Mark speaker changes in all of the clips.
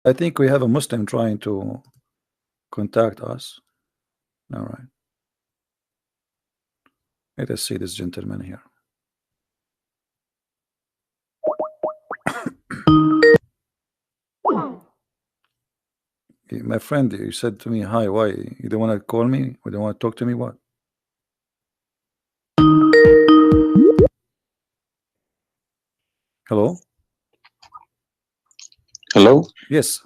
Speaker 1: I think we have a Muslim trying to contact us. All right. Let us see this gentleman here. My friend, you said to me, hi, why? You don't want to call me? You don't want to talk to me? What? Hello?
Speaker 2: Hello?
Speaker 1: Yes.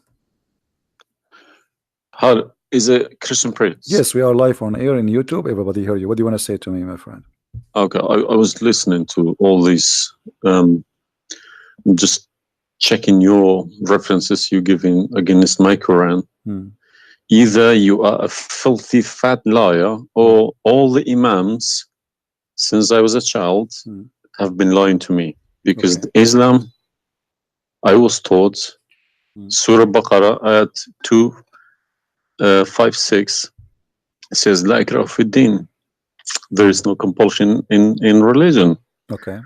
Speaker 2: How is it Christian Prince?
Speaker 1: Yes, we are live on air in YouTube. Everybody hear you. What do you want to say to me, my friend?
Speaker 2: Okay, I was listening to all these, just checking your references you giving against my Quran. Either you are a filthy fat liar, or all the imams since I was a child have been lying to me, because Islam, I was taught Surah Baqarah ayat 256 says La ikraha fi din. There is no compulsion in religion.
Speaker 1: Okay.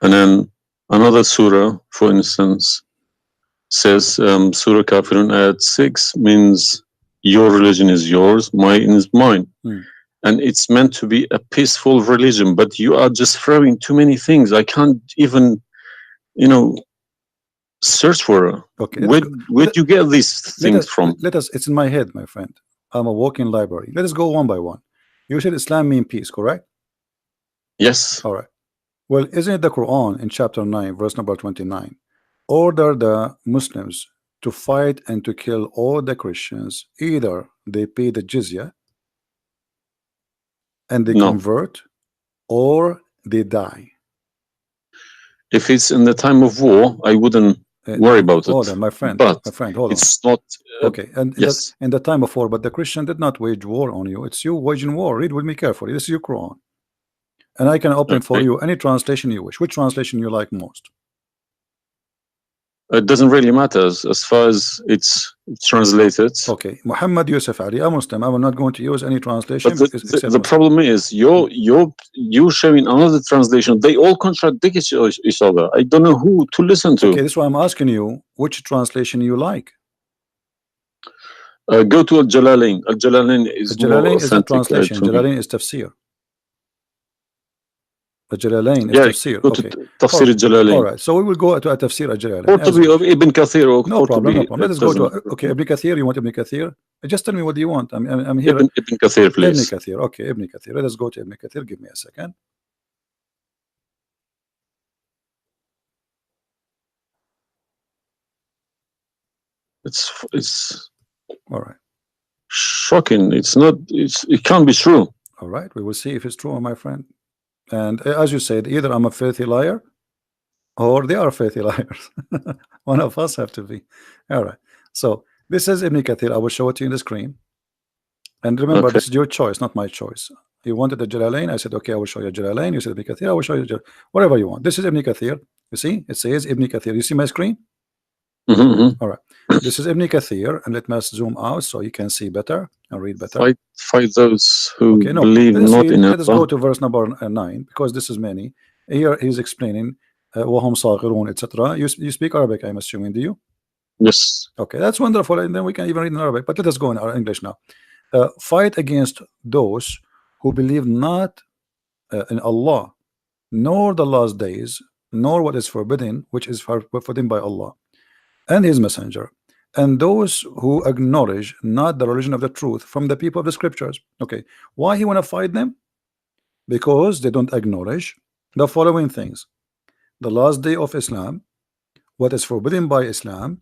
Speaker 2: And then another surah, for instance, says Surah Kafirun ayat 6 means your religion is yours, mine is mine. And it's meant to be a peaceful religion, but you are just throwing too many things. I can't even, search for it.
Speaker 1: Okay.
Speaker 2: Where'd you get these things from?
Speaker 1: It's in my head, my friend. I'm a walking library. Let us go one by one. You said Islam means peace, correct?
Speaker 2: Yes.
Speaker 1: All right. Well, isn't it the Quran in chapter 9, verse number 29, order the Muslims to fight and to kill all the Christians, either they pay the jizya and they convert, or they die?
Speaker 2: If it's in the time of war, I wouldn't worry about it.
Speaker 1: Hold on, my friend.
Speaker 2: But
Speaker 1: my friend, hold on.
Speaker 2: It's not.
Speaker 1: Okay, and
Speaker 2: yes,
Speaker 1: in the time of war, but the Christian did not wage war on you. It's you waging war. Read with me carefully. This is your Quran, and I can open for you any translation you wish. Which translation you like most?
Speaker 2: It doesn't really matter as far as it's translated.
Speaker 1: Okay, Muhammad Yusuf Ali, a Muslim. I will not going to use any translation.
Speaker 2: But the problem is you're showing another translation. They all contradict each other. I don't know who to listen to.
Speaker 1: Okay, this is why I'm asking you which translation you like.
Speaker 2: Go to Al-Jalalain. Al-Jalalain is more authentic.
Speaker 1: Is a translation. Jalalain is tafsir. Al-Jalalain is tafsir.
Speaker 2: Okay. Tafsir Al-Jalalain.
Speaker 1: All right, so we will go to a tafsir Al-Jalalain.
Speaker 2: Or to be of Ibn Kathir.
Speaker 1: No problem, no problem. Let us go to Ibn Kathir. You want Ibn Kathir? Just tell me what do you want. I'm here.
Speaker 2: Ibn Kathir, please.
Speaker 1: Ibn Kathir. Okay, Ibn Kathir. Let us go to Ibn Kathir. Give me a second.
Speaker 2: It's
Speaker 1: all right.
Speaker 2: Shocking. It can't be true.
Speaker 1: All right, we will see if it's true, my friend. And as you said, either I'm a filthy liar or they are filthy liars. One of us have to be. All right. So this is Ibn Kathir. I will show it to you in the screen. And remember, this is your choice, not my choice. You wanted the Jalalain. I said, okay, I will show you Jalalain. You said Ibn Kathir. I will show you whatever you want. This is Ibn Kathir. You see, it says Ibn Kathir. You see my screen? All right. This is Ibn Kathir, and let me zoom out so you can see better and read better.
Speaker 2: Fight those who believe not in Allah.
Speaker 1: Let us go to verse number 9, because this is many. Here he's explaining وهم صاغرون, etc. You speak Arabic, I'm assuming, do you?
Speaker 2: Yes.
Speaker 1: Okay, that's wonderful, and then we can even read in Arabic. But let us go in our English now. Fight against those who believe not in Allah, nor the last days, nor what is forbidden, which is forbidden by Allah and His Messenger, and those who acknowledge not the religion of the truth from the people of the scriptures. Okay, why he want to fight them? Because they don't acknowledge the following things: the last day of Islam, what is forbidden by Islam,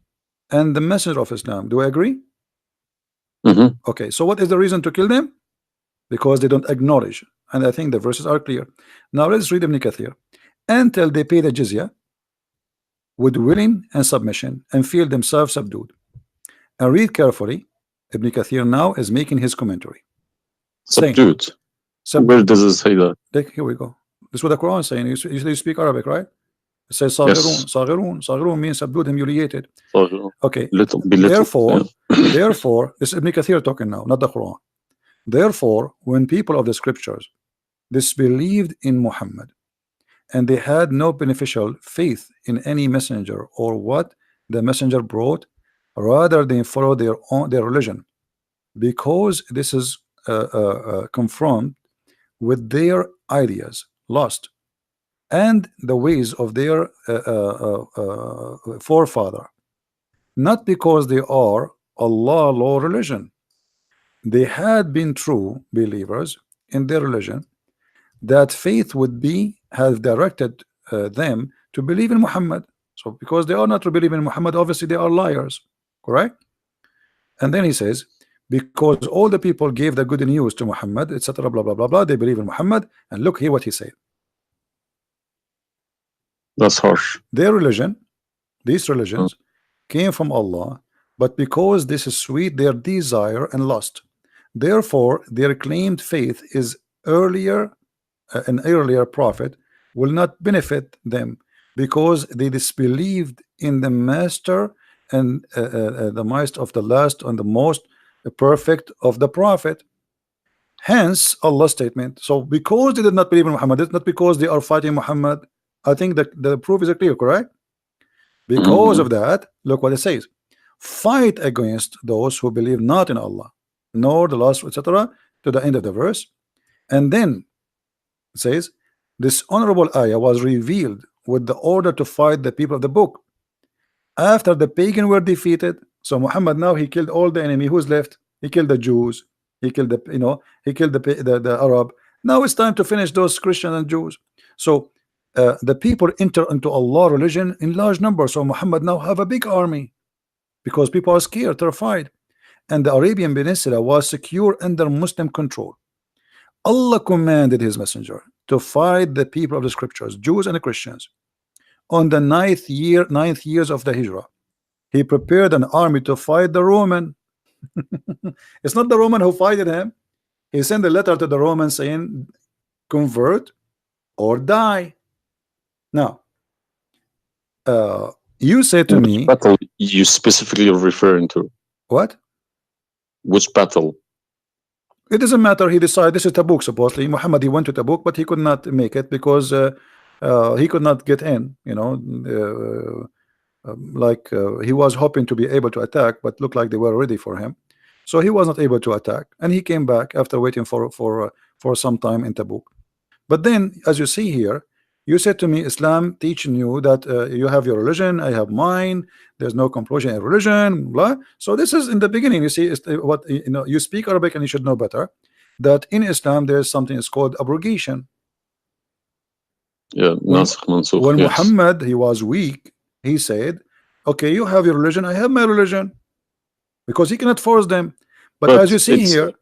Speaker 1: and the messenger of Islam. Do I agree? Okay, so what is the reason to kill them? Because they don't acknowledge, and I think the verses are clear. Now let's read Ibn Kathir. Until they pay the jizya with willing and submission and feel themselves subdued. And read carefully. Ibn Kathir now is making his commentary.
Speaker 2: Subdued. Where does it say that?
Speaker 1: Here we go. This is what the Quran is saying. You speak Arabic, right? It says Saghirun. Yes. Saghirun means subdued, humiliated. Okay. Therefore, this is Ibn Kathir talking now, not the Quran. Therefore, when people of the scriptures disbelieved in Muhammad, and they had no beneficial faith in any messenger or what the messenger brought, rather than follow their religion, because this is confront with their ideas lost and the ways of their forefather, not because they are Allah law religion. They had been true believers in their religion, that faith would be have directed them to believe in Muhammad. So because they are not to believe in Muhammad, obviously they are liars, correct? And then he says, because all the people gave the good news to Muhammad, etc., blah blah blah blah, they believe in Muhammad. And look here what he said.
Speaker 2: That's harsh.
Speaker 1: Their religion, these religions, came from Allah, but because this is sweet, their desire and lust. Therefore, their claimed faith is earlier, an earlier prophet will not benefit them, because they disbelieved in the master and the might of the last and the most perfect of the prophet. Hence Allah's statement. So because they did not believe in Muhammad, it's not because they are fighting Muhammad. I think that the proof is clear, correct? Because of that, look what it says: fight against those who believe not in Allah nor the last, etc., to the end of the verse. And then it says this honorable ayah was revealed with the order to fight the people of the book after the pagan were defeated. So Muhammad now he killed all the enemy. Who's left? He killed the Jews, he killed the, he killed the Arab. Now it's time to finish those Christians and Jews. So the people enter into Allah religion in large numbers. So Muhammad now have a big army because people are scared, terrified, and the Arabian Peninsula was secure under Muslim control. Allah commanded his messenger to fight the people of the scriptures, Jews and Christians. On the ninth years of the Hijrah, he prepared an army to fight the Roman. It's not the Roman who fighted him. He sent a letter to the Romans saying, convert or die. Now, you say to
Speaker 2: Which
Speaker 1: me,
Speaker 2: battle you specifically referring to?
Speaker 1: what?
Speaker 2: Which battle?
Speaker 1: It doesn't matter. He decided this is Tabuk. Supposedly, Muhammad he went to Tabuk, but he could not make it because he could not get in. He was hoping to be able to attack, but looked like they were ready for him, so he was not able to attack, and he came back after waiting for some time in Tabuk. But then, as you see here, you said to me, Islam teaching you that you have your religion, I have mine. There's no compulsion in religion, blah. So this is in the beginning. You see, what you speak Arabic and you should know better that in Islam there is something is called abrogation.
Speaker 2: Yeah, nasikh mansukh.
Speaker 1: When
Speaker 2: Yes.
Speaker 1: Muhammad he was weak, he said, "Okay, you have your religion, I have my religion," because he cannot force them. But as you see here,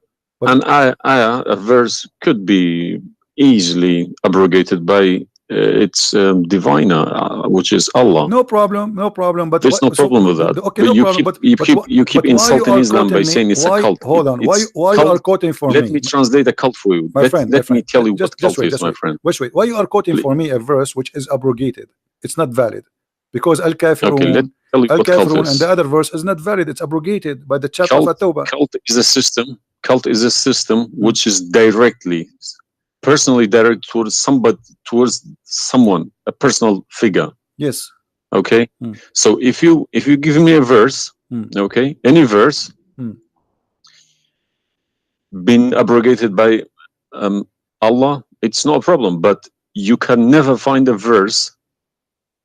Speaker 2: a verse could be easily abrogated by its diviner, which is Allah.
Speaker 1: no problem, no problem. But
Speaker 2: There's no problem with that.
Speaker 1: Okay,
Speaker 2: But
Speaker 1: no
Speaker 2: you
Speaker 1: problem.
Speaker 2: you keep
Speaker 1: why
Speaker 2: insulting
Speaker 1: you are
Speaker 2: Islam by
Speaker 1: quoting
Speaker 2: saying
Speaker 1: me?
Speaker 2: it's a cult.
Speaker 1: Hold on. Why
Speaker 2: It's
Speaker 1: you are
Speaker 2: cult.
Speaker 1: quoting for
Speaker 2: Let
Speaker 1: me?
Speaker 2: me translate a cult for you.
Speaker 1: My friend,
Speaker 2: let me tell you what cult is, my friend.
Speaker 1: Wait. Why you are quoting for me a verse which is abrogated? It's not valid because
Speaker 2: Okay, let
Speaker 1: Al-Kafirun,
Speaker 2: me tell you what cult
Speaker 1: Al-Kafirun,
Speaker 2: is.
Speaker 1: and the other verse is not valid. It's abrogated by the chapter of At-Tawbah.
Speaker 2: Cult is a system. Cult is a system which is directly, personally directed towards somebody, towards someone, a personal figure.
Speaker 1: Yes.
Speaker 2: Okay. So if you give me a verse, okay, any verse been abrogated by Allah, it's no problem. But you can never find a verse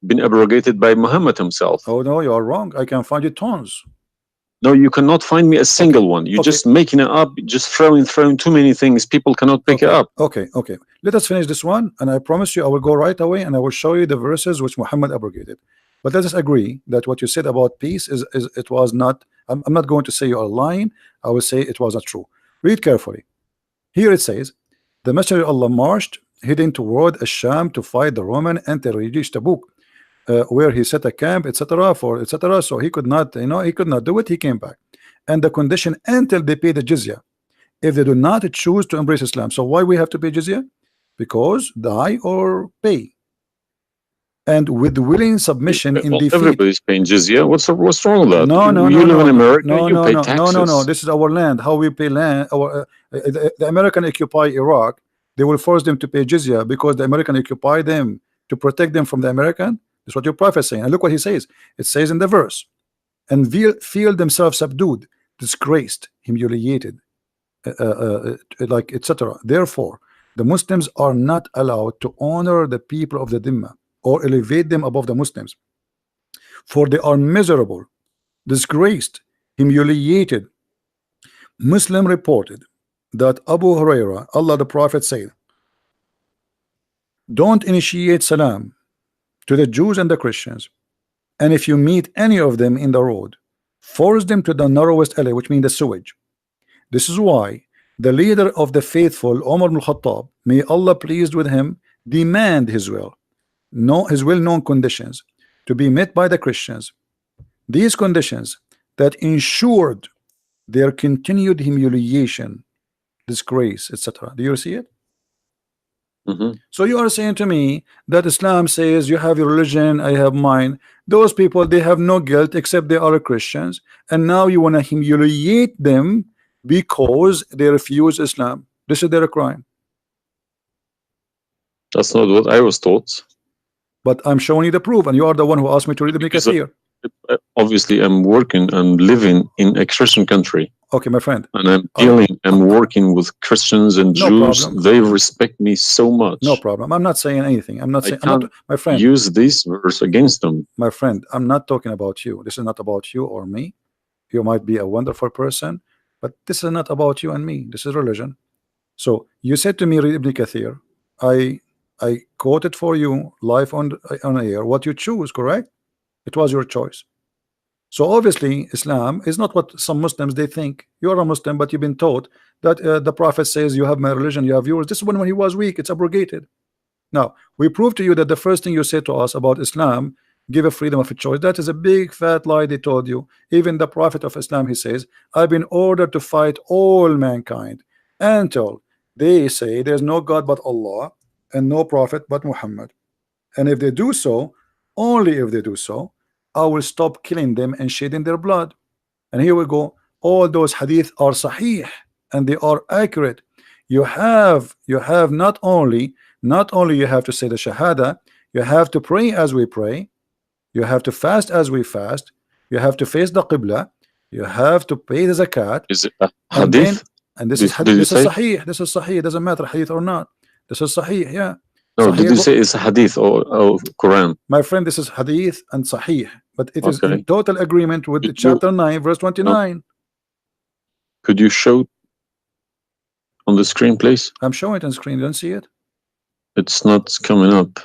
Speaker 2: been abrogated by Muhammad himself.
Speaker 1: Oh no, you are wrong. I can find you tons.
Speaker 2: No, you cannot find me a single one. You're just making it up, just throwing too many things. People cannot pick it up.
Speaker 1: Okay. Let us finish this one, and I promise you I will go right away and I will show you the verses which Muhammad abrogated. But let us agree that what you said about peace is it was not. I'm not going to say you are lying. I will say it was not true. Read carefully. Here it says, the Messenger of Allah marched heading toward Asham to fight the Roman until he reached Tabuk, where he set a camp, etc. So he could not, he could not do it. He came back, and the condition until they pay the jizya, if they do not choose to embrace Islam. So why we have to pay jizya? Because die or pay. And with willing submission in defeat.
Speaker 2: Everybody's paying jizya. What's wrong with that?
Speaker 1: No.
Speaker 2: You live in America. You pay taxes.
Speaker 1: No. This is our land. How we pay land? The American occupy Iraq. They will force them to pay jizya because the American occupy them to protect them from the American. That's what your prophet is saying. And look what he says. It says in the verse, and feel themselves subdued, disgraced, humiliated, like etc. Therefore, the Muslims are not allowed to honor the people of the Dhimma or elevate them above the Muslims, for they are miserable, disgraced, humiliated. Muslim reported that Abu Huraira, Allah the Prophet said, don't initiate salam to the Jews and the Christians, and if you meet any of them in the road, force them to the narrowest alley, which means the sewage. This is why the leader of the faithful, Umar ibn Khattab, may Allah pleased with him, demand his well-known conditions to be met by the Christians. These conditions that ensured their continued humiliation, disgrace, etc. Do you see it? So you are saying to me that Islam says you have your religion, I have mine. Those people, they have no guilt except they are Christians, and now you want to humiliate them because they refuse Islam. This is their crime.
Speaker 2: That's not what I was taught.
Speaker 1: But I'm showing you the proof, and you are the one who asked me to read the Kathir.
Speaker 2: Obviously, I'm working and living in a Christian country.
Speaker 1: Okay, my friend.
Speaker 2: And I'm working with Christians and Jews.
Speaker 1: Problem.
Speaker 2: They respect me so much.
Speaker 1: No problem. I'm not saying anything. I'm not saying. My friend.
Speaker 2: Use this verse against them.
Speaker 1: My friend, I'm not talking about you. This is not about you or me. You might be a wonderful person, but this is not about you and me. This is religion. So you said to me, read Ibn Kathir. I quoted for you live on air what you choose, correct? It was your choice. So obviously Islam is not what some Muslims they think. You're a Muslim, but you've been taught that the Prophet says you have my religion, you have yours. This is when he was weak, it's abrogated. Now we prove to you that the first thing you said to us about Islam, give a freedom of a choice, that is a big fat lie they told you. Even the Prophet of Islam, he says, I've been ordered to fight all mankind until they say there's no God but Allah and no prophet but Muhammad, and if they do so, only if they do so, I will stop killing them and shedding their blood. And here we go. All those hadith are sahih and they are accurate. You have not only you have to say the shahada, you have to pray as we pray, you have to fast as we fast, you have to face the qibla, you have to pay the zakat.
Speaker 2: Is it a hadith?
Speaker 1: And this is sahih. This is sahih. It doesn't matter hadith or not. This is sahih. Yeah.
Speaker 2: No, did you say it's hadith or Quran?
Speaker 1: My friend, this is hadith and sahih, but it is in total agreement with the chapter 9 verse 29.
Speaker 2: No. Could you show on the screen, please?
Speaker 1: I'm showing it on screen. You don't see it?
Speaker 2: It's not coming up.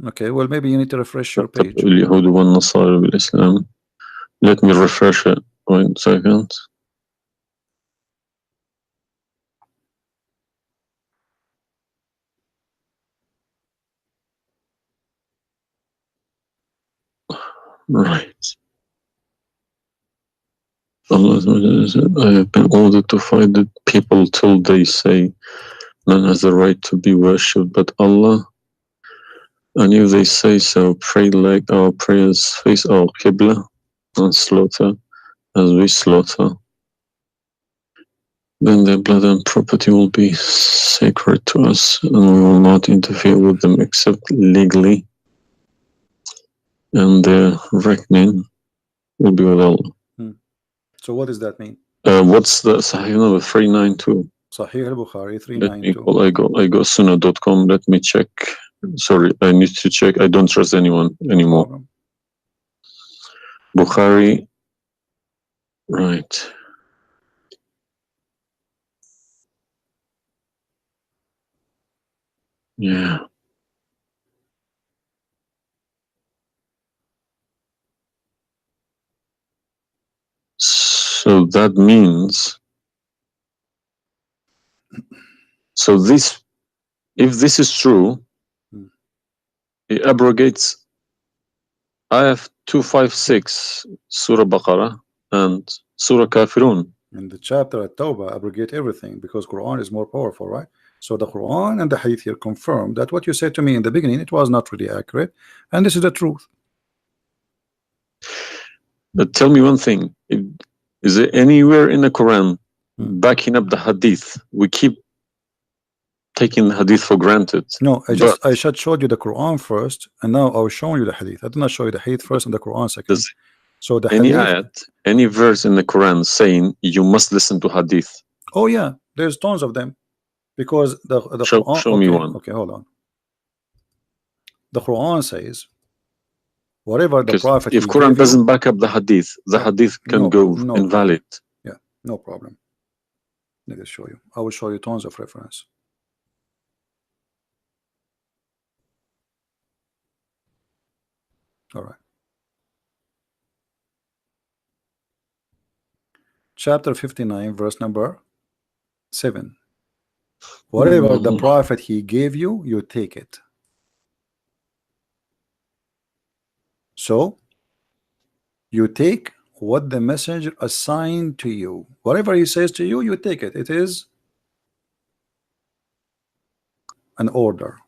Speaker 1: Okay, well maybe you need to refresh your page.
Speaker 2: Let me refresh it. 1 second. Right. Allah said, I have been ordered to fight the people till they say none has the right to be worshipped but Allah, and if they say so, pray like our prayers, face our qibla, and slaughter as we slaughter, then their blood and property will be sacred to us, and we will not interfere with them except legally, and their reckoning will be with Allah.
Speaker 1: So what does that mean?
Speaker 2: What's the Sahih number? 392.
Speaker 1: Sahih al-Bukhari 392.
Speaker 2: I go sunnah.com. Let me check. Sorry, I need to check. I don't trust anyone anymore. Bukhari. Right. Yeah. So that means, so this, if this is true, it abrogates Ayah 256, Surah Baqarah, and Surah Kafirun.
Speaker 1: In the chapter at Tawbah, abrogate everything because Quran is more powerful, right? So the Quran and the Hadith here confirm that what you said to me in the beginning, it was not really accurate, and this is the truth.
Speaker 2: But tell me one thing. Is there anywhere in the Quran backing up the Hadith? We keep taking the Hadith for granted.
Speaker 1: No, I just showed you the Quran first, and now I was showing you the Hadith. I did not show you the Hadith first and the Quran second. So the
Speaker 2: any
Speaker 1: hadith,
Speaker 2: ayat, any verse in the Quran saying you must listen to hadith?
Speaker 1: oh yeah, there's tons of them, because the Quran,
Speaker 2: Show me
Speaker 1: okay,
Speaker 2: one.
Speaker 1: okay, hold on. The Quran says whatever the
Speaker 2: Because
Speaker 1: Prophet
Speaker 2: if
Speaker 1: he
Speaker 2: Quran
Speaker 1: gave you,
Speaker 2: doesn't back up the hadith can go
Speaker 1: no
Speaker 2: invalid.
Speaker 1: problem. Yeah, no problem. Let me show you. I will show you tons of reference. All right. Chapter 59, verse number 7. Whatever the Prophet he gave you, you take it. So you take what the messenger assigned to you. Whatever he says to you, you take it. It is an order.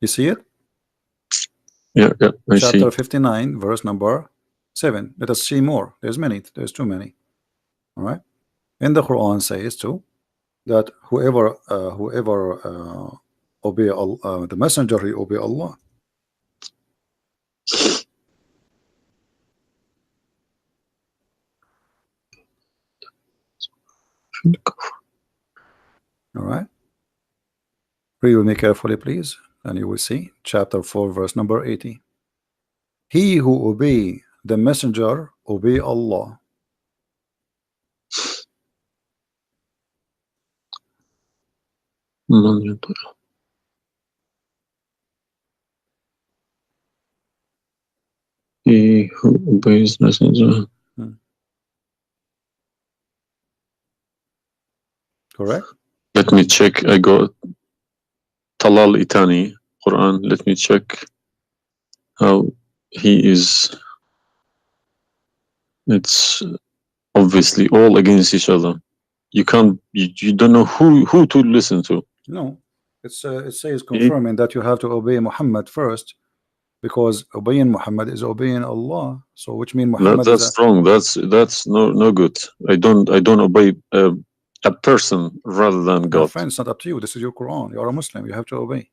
Speaker 1: You see it?
Speaker 2: Yeah, I see.
Speaker 1: Chapter 59, verse number 7. Let us see more. There's many. There's too many. All right. And the Quran says too that whoever obey the messenger, he obey Allah. All right. Read with me carefully, please, and you will see chapter 4, verse number 80. He who obey the messenger obey Allah.
Speaker 2: He who obeys messenger.
Speaker 1: Correct?
Speaker 2: Let me check. I got Talal Itani Quran. Let me check how he is. It's obviously all against each other. You can't. You don't know who to listen to.
Speaker 1: No, it says confirming that you have to obey Muhammad first, because obeying Muhammad is obeying Allah. So which means Muhammad
Speaker 2: That's
Speaker 1: is
Speaker 2: strong. That's no good. I don't obey a person rather than
Speaker 1: my
Speaker 2: God.
Speaker 1: friend. It's not up to you. This is your Quran. You are a Muslim. You have to obey.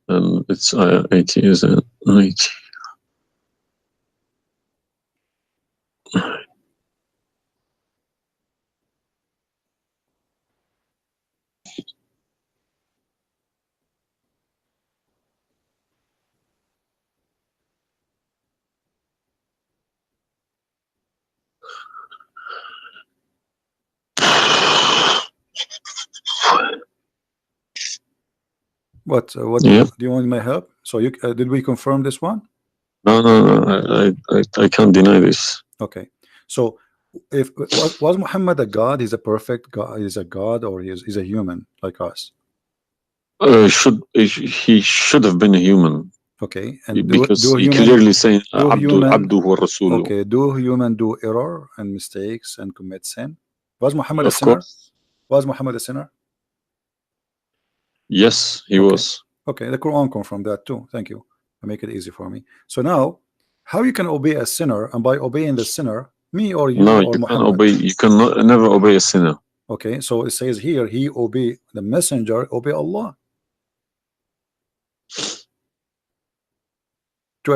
Speaker 2: And it's 80, isn't it? 80.
Speaker 1: What
Speaker 2: Yeah.
Speaker 1: do you want my help? So you did we confirm this one?
Speaker 2: No. I can't deny this.
Speaker 1: Okay. So if was Muhammad a god? He's a perfect god. He's a god, or he's a human like us.
Speaker 2: He should have been a human.
Speaker 1: Okay. And
Speaker 2: Because
Speaker 1: do
Speaker 2: he
Speaker 1: human
Speaker 2: clearly saying
Speaker 1: do human
Speaker 2: Abduhu wa Rasuluhu.
Speaker 1: okay, do human do error and mistakes and commit sin? Was Muhammad a
Speaker 2: Of
Speaker 1: sinner?
Speaker 2: course.
Speaker 1: Was Muhammad a sinner?
Speaker 2: Yes, he was.
Speaker 1: Okay, the Quran confirmed that too. Thank you. I make it easy for me. So now, how you can obey a sinner, and by obeying the sinner, me or you
Speaker 2: No,
Speaker 1: or
Speaker 2: you
Speaker 1: Muhammad?
Speaker 2: can obey. You can never obey a sinner.
Speaker 1: Okay, so it says here, he obey the messenger, obey Allah. To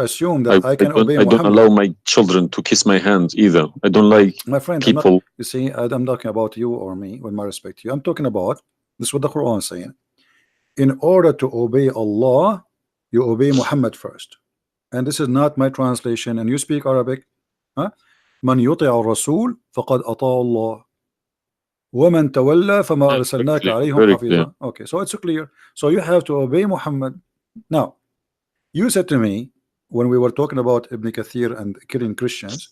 Speaker 1: assume that I can obey
Speaker 2: I don't
Speaker 1: Muhammad.
Speaker 2: allow my children to kiss my hand either. I don't like
Speaker 1: my friend,
Speaker 2: people.
Speaker 1: You see, I'm talking about you or me, with my respect to you. I'm talking about this is what the Quran is saying. In order to obey Allah, you obey Muhammad first. And this is not my translation, and you speak Arabic. من يطع الرسول فقد أطاع الله ومن تولى فما أرسلناك عليهم حفيظا. Okay, so it's clear. So you have to obey Muhammad. Now, you said to me when we were talking about Ibn Kathir and killing Christians,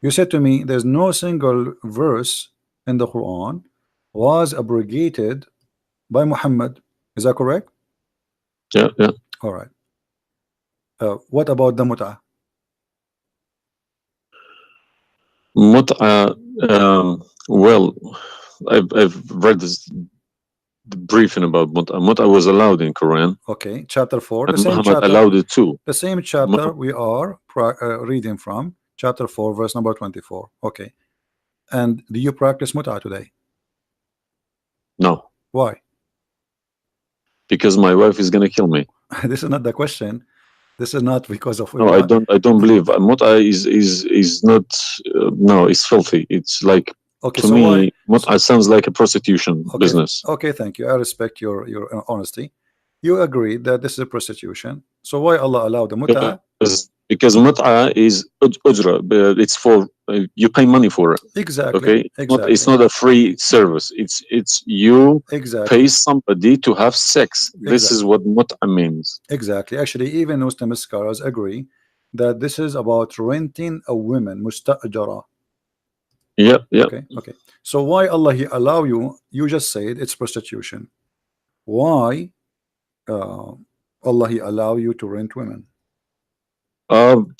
Speaker 1: you said to me there's no single verse in the Quran was abrogated by Muhammad. Is that correct?
Speaker 2: Yeah.
Speaker 1: All right. What about the mut'ah?
Speaker 2: Mut'a, well, I've read this briefing about Mut'a. Mut'a was allowed in Quran.
Speaker 1: Okay, chapter 4.
Speaker 2: And Muhammad allowed it too.
Speaker 1: The same chapter we are reading from, chapter 4, verse number 24. Okay. And do you practice mut'ah today?
Speaker 2: No.
Speaker 1: Why?
Speaker 2: because my wife is gonna kill me.
Speaker 1: This is not the question. This is not because of
Speaker 2: No, I don't believe mut'a is not. No, it's filthy. It's like,
Speaker 1: okay.
Speaker 2: to
Speaker 1: So why?
Speaker 2: me, mut'a sounds like a prostitution
Speaker 1: Okay,
Speaker 2: business.
Speaker 1: okay. Thank you. I respect your honesty. You agree that this is prostitution. So why Allah allowed the mut'a?
Speaker 2: Because mut'a is ujra. It's for you pay money for it.
Speaker 1: Exactly.
Speaker 2: Okay,
Speaker 1: Exactly.
Speaker 2: it's not a free service. It's you
Speaker 1: Exactly.
Speaker 2: pay somebody to have sex. This is what mut'a means.
Speaker 1: Exactly. Actually, even Muslim scholars agree that this is about renting a woman, musta'jara.
Speaker 2: Yeah, yeah.
Speaker 1: Okay, okay. So why Allah He allow you? You just said it's prostitution. Why Allah He allow you to rent women?
Speaker 2: Um,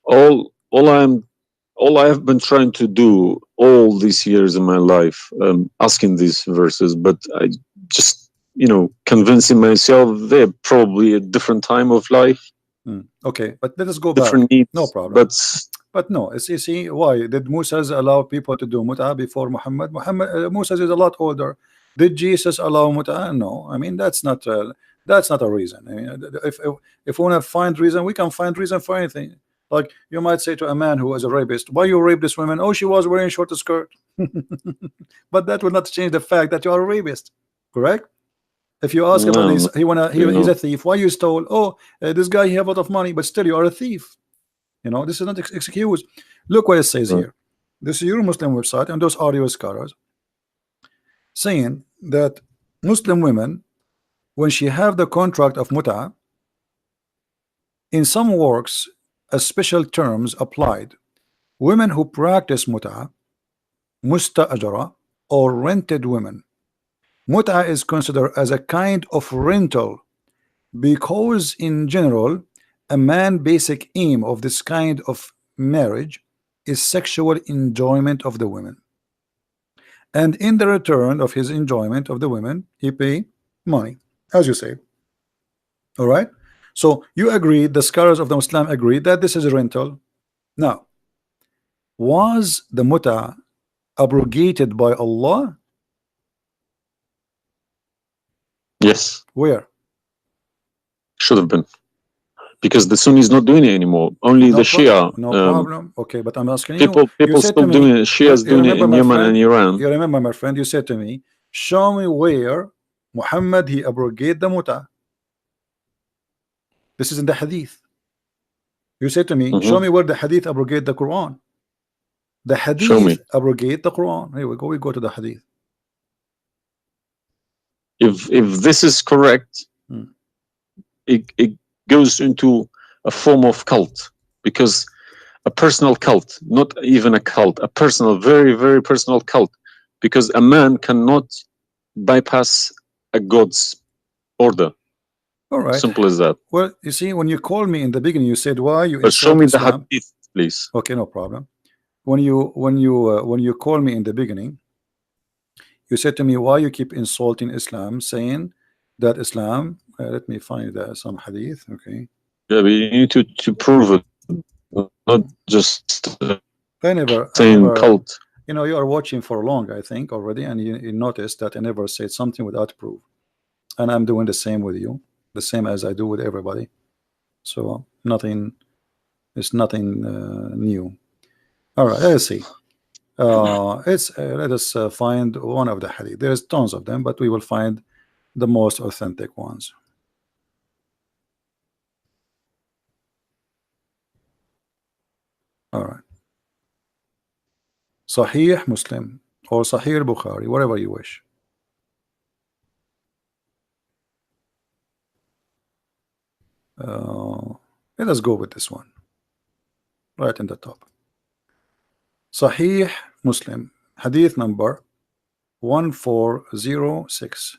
Speaker 2: all I'm all I have been trying to do all these years in my life, asking these verses, but I just, convincing myself they're probably a different time of life,
Speaker 1: Okay, but let us go back.
Speaker 2: different needs.
Speaker 1: No problem.
Speaker 2: But
Speaker 1: no, it's you see why did Moses allow people to do mut'a before Muhammad? Moses is a lot older. Did Jesus allow mut'a? No, I mean that's not a reason. I mean, if we want to find reason, we can find reason for anything. Like you might say to a man who was a rapist, why you rape this woman? Oh, she was wearing short skirt. But that will not change the fact that you are a rapist, correct? If you ask about this, he's a thief. Why you stole? Oh, this guy he have a lot of money, but still you are a thief. This is not excuse. Look what it says here. This is your Muslim website, and those are your scholars saying that Muslim women, when she have the contract of mut'a, in some works, a special terms applied. Women who practice mut'a, musta'ajara, or rented women. Mut'a is considered as a kind of rental because, in general, a man's basic aim of this kind of marriage is sexual enjoyment of the women, and in the return of his enjoyment of the women he pay money, as you say. All right, so you agree, the scholars of the Muslim agree that this is a rental. Now, was the mut'a abrogated by Allah?
Speaker 2: yes,
Speaker 1: Where?
Speaker 2: should have been, because the Sunni is not doing it anymore. Only the Shia.
Speaker 1: No problem. Okay, but I'm asking
Speaker 2: people still doing it. Shia is doing it in Yemen and Iran.
Speaker 1: You remember, my friend, you said to me, show me where Muhammad he abrogated the mut'a. This is in the hadith. You said to me, show me where the hadith abrogate the Quran. The hadith abrogate the Quran. Here we go. We go to the hadith.
Speaker 2: If this is correct, it goes into a form of cult, because a personal cult, not even a cult, a personal, very, very personal cult, because a man cannot bypass a God's order.
Speaker 1: All right.
Speaker 2: Simple as that.
Speaker 1: Well, you see, when you called me in the beginning, you said, why you
Speaker 2: but show me
Speaker 1: Islam?
Speaker 2: the hadith, please.
Speaker 1: Okay, no problem. When you call me in the beginning, you said to me, why you keep insulting Islam, saying that Islam, let me find some hadith. Okay,
Speaker 2: yeah, but you need to prove it, not just saying cult.
Speaker 1: You are watching for long, I think, already, and you noticed that I never said something without proof, and I'm doing the same with you, the same as I do with everybody. So it's nothing new. All right, let's see. Let us find one of the hadith. There's tons of them, but we will find the most authentic ones. All right. Sahih Muslim or Sahih Bukhari, whatever you wish. Let us go with this one right in the top. Sahih Muslim, hadith number 1406.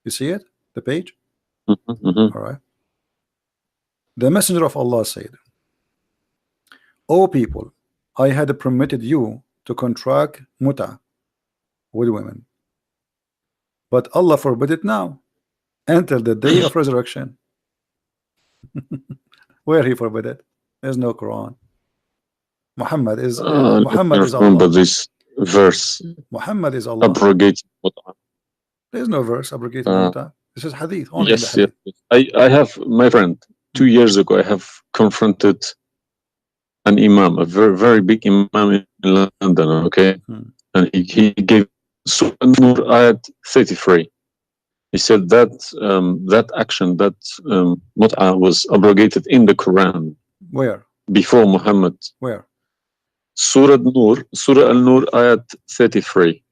Speaker 1: You see it? The page? All right. The Messenger of Allah said, O people, I had permitted you to contract mut'a with women, but Allah forbid it now until the day of resurrection. Where he forbid it? There's no Quran. Muhammad is Allah.
Speaker 2: Remember this verse.
Speaker 1: Muhammad is Allah.
Speaker 2: Abrogating mut'a.
Speaker 1: There's no verse abrogating mut'a. This is hadith, only in the
Speaker 2: Yes, yes.
Speaker 1: hadith.
Speaker 2: I have, my friend, 2 years ago, I have confronted an imam, a very, very big imam in London, okay? And he gave Surah An-Nur ayat 33. He said that that action, that mut'ah was abrogated in the Quran.
Speaker 1: Where?
Speaker 2: Before Muhammad.
Speaker 1: Where?
Speaker 2: Surah Nur, Surah Al-Nur ayat 33.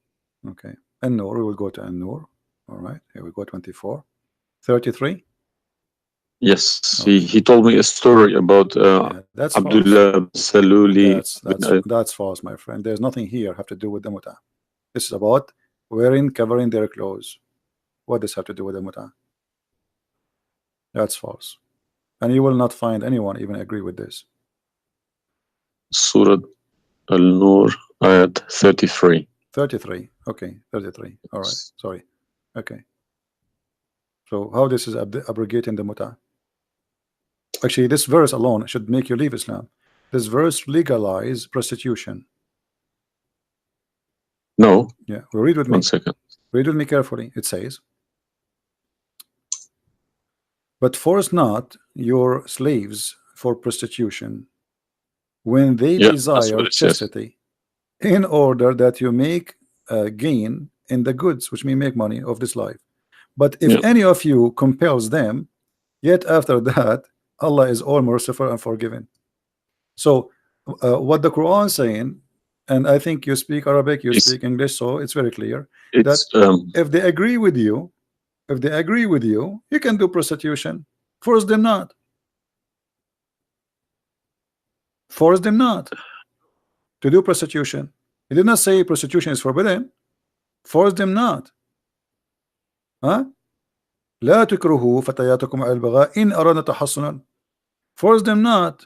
Speaker 1: Okay. An-Nur, we will go to An-Nur. All right, here we go, 24. 33?
Speaker 2: Yes,
Speaker 1: Okay.
Speaker 2: he told me a story about
Speaker 1: that's
Speaker 2: Abdullah Saluli.
Speaker 1: That's false, my friend. There's nothing here have to do with the mut'ah. This is about covering their clothes. What does have to do with the mut'ah? That's false. And you will not find anyone even agree with this.
Speaker 2: Surah Al-Nur ayat 33.
Speaker 1: 33. Okay, 33. All right. Sorry. Okay. So how this is abrogating the mut'ah? Actually, this verse alone should make you leave Islam. This verse legalize prostitution.
Speaker 2: No.
Speaker 1: Yeah. Well, read with me.
Speaker 2: 1 second.
Speaker 1: Read with me carefully. It says, but force not your slaves for prostitution when they desire chastity, in order that you make gain in the goods, which mean make money of this life. But if any of you compels them, yet after that Allah is all merciful and forgiving. So what the Quran is saying, and I think you speak Arabic, you speak English, so it's very clear that if they agree with you, you can do prostitution. Force them not. Force them not to do prostitution. He did not say prostitution is forbidden. Force them not. Huh? لا تكرهوا فتياتكم على البغاء إن أردنا تحصنا. Force them not.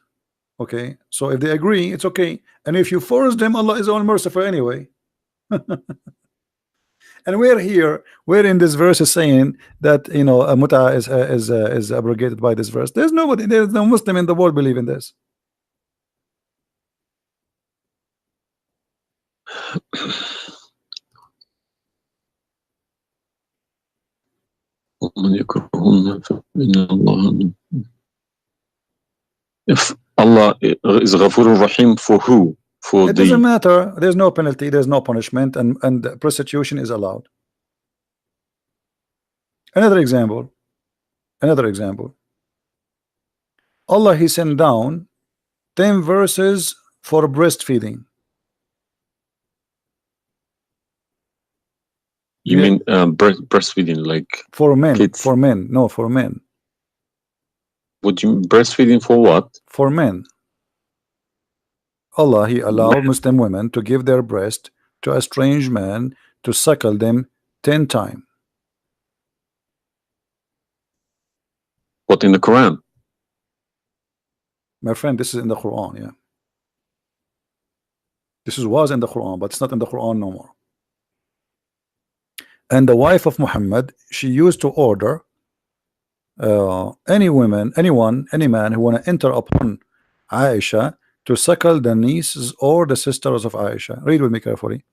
Speaker 1: Okay, so if they agree, it's okay. And if you force them, Allah is all merciful anyway. And we're in this verse is saying that, you know, a mut'ah is abrogated by this verse. There's no Muslim in the world believe in this.
Speaker 2: If Allah is Ghafurur Rahim for who?
Speaker 1: It doesn't matter. There's no penalty, there's no punishment, and prostitution is allowed. Another example. Allah, He sent down 10 verses for breastfeeding.
Speaker 2: You mean breastfeeding, like
Speaker 1: for men?
Speaker 2: Kids.
Speaker 1: For men, no, for men.
Speaker 2: Would you breastfeeding for what?
Speaker 1: For men. Allah, He allowed Muslim women to give their breast to a strange man to suckle them 10 times.
Speaker 2: What, in the Quran?
Speaker 1: My friend, this is in the Quran, yeah. This was in the Quran, but it's not in the Quran no more. And the wife of Muhammad, she used to order any man who want to enter upon Aisha to suckle the nieces or the sisters of Aisha. Read with me carefully.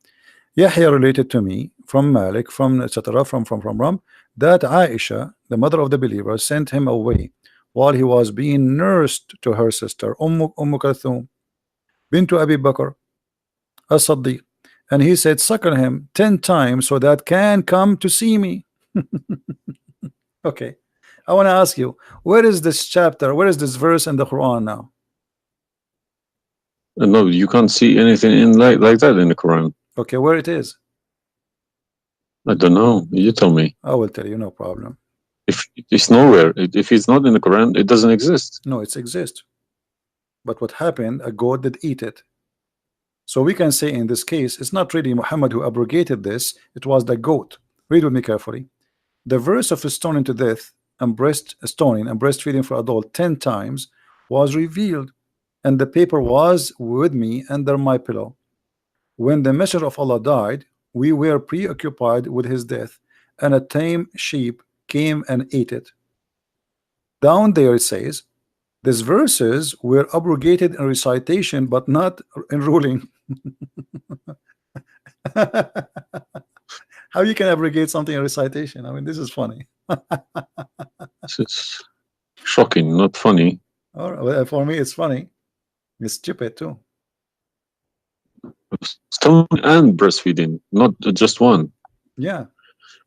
Speaker 1: Yahya related to me from Malik, from etc. from that Aisha, the mother of the believer, sent him away while he was being nursed to her sister Kalthum bintu Abi Bakr as-Siddiq, and he said, suckle him 10 times so that can come to see me. Okay, I want to ask you, where is this chapter, where is this verse in the Quran now?
Speaker 2: No, you can't see anything in like that in the Quran.
Speaker 1: Okay, where it is?
Speaker 2: I don't know. You tell me.
Speaker 1: I will tell you, no problem.
Speaker 2: If it's nowhere, if it's not in the Quran, it doesn't exist.
Speaker 1: No, it exists. But what happened? A goat did eat it. So we can say in this case, it's not really Muhammad who abrogated this, it was the goat. Read with me carefully. The verse of stoning to death and stoning and breastfeeding for adult 10 times was revealed, and the paper was with me under my pillow. When the messenger of Allah died, we were preoccupied with his death, and a tame sheep came and ate it. Down there it says, these verses were abrogated in recitation, but not in ruling. How you can abrogate something in recitation? I mean, this is funny.
Speaker 2: This is shocking, not funny.
Speaker 1: Well, for me, it's funny. It's stupid too.
Speaker 2: Stomach and breastfeeding, not just one.
Speaker 1: Yeah.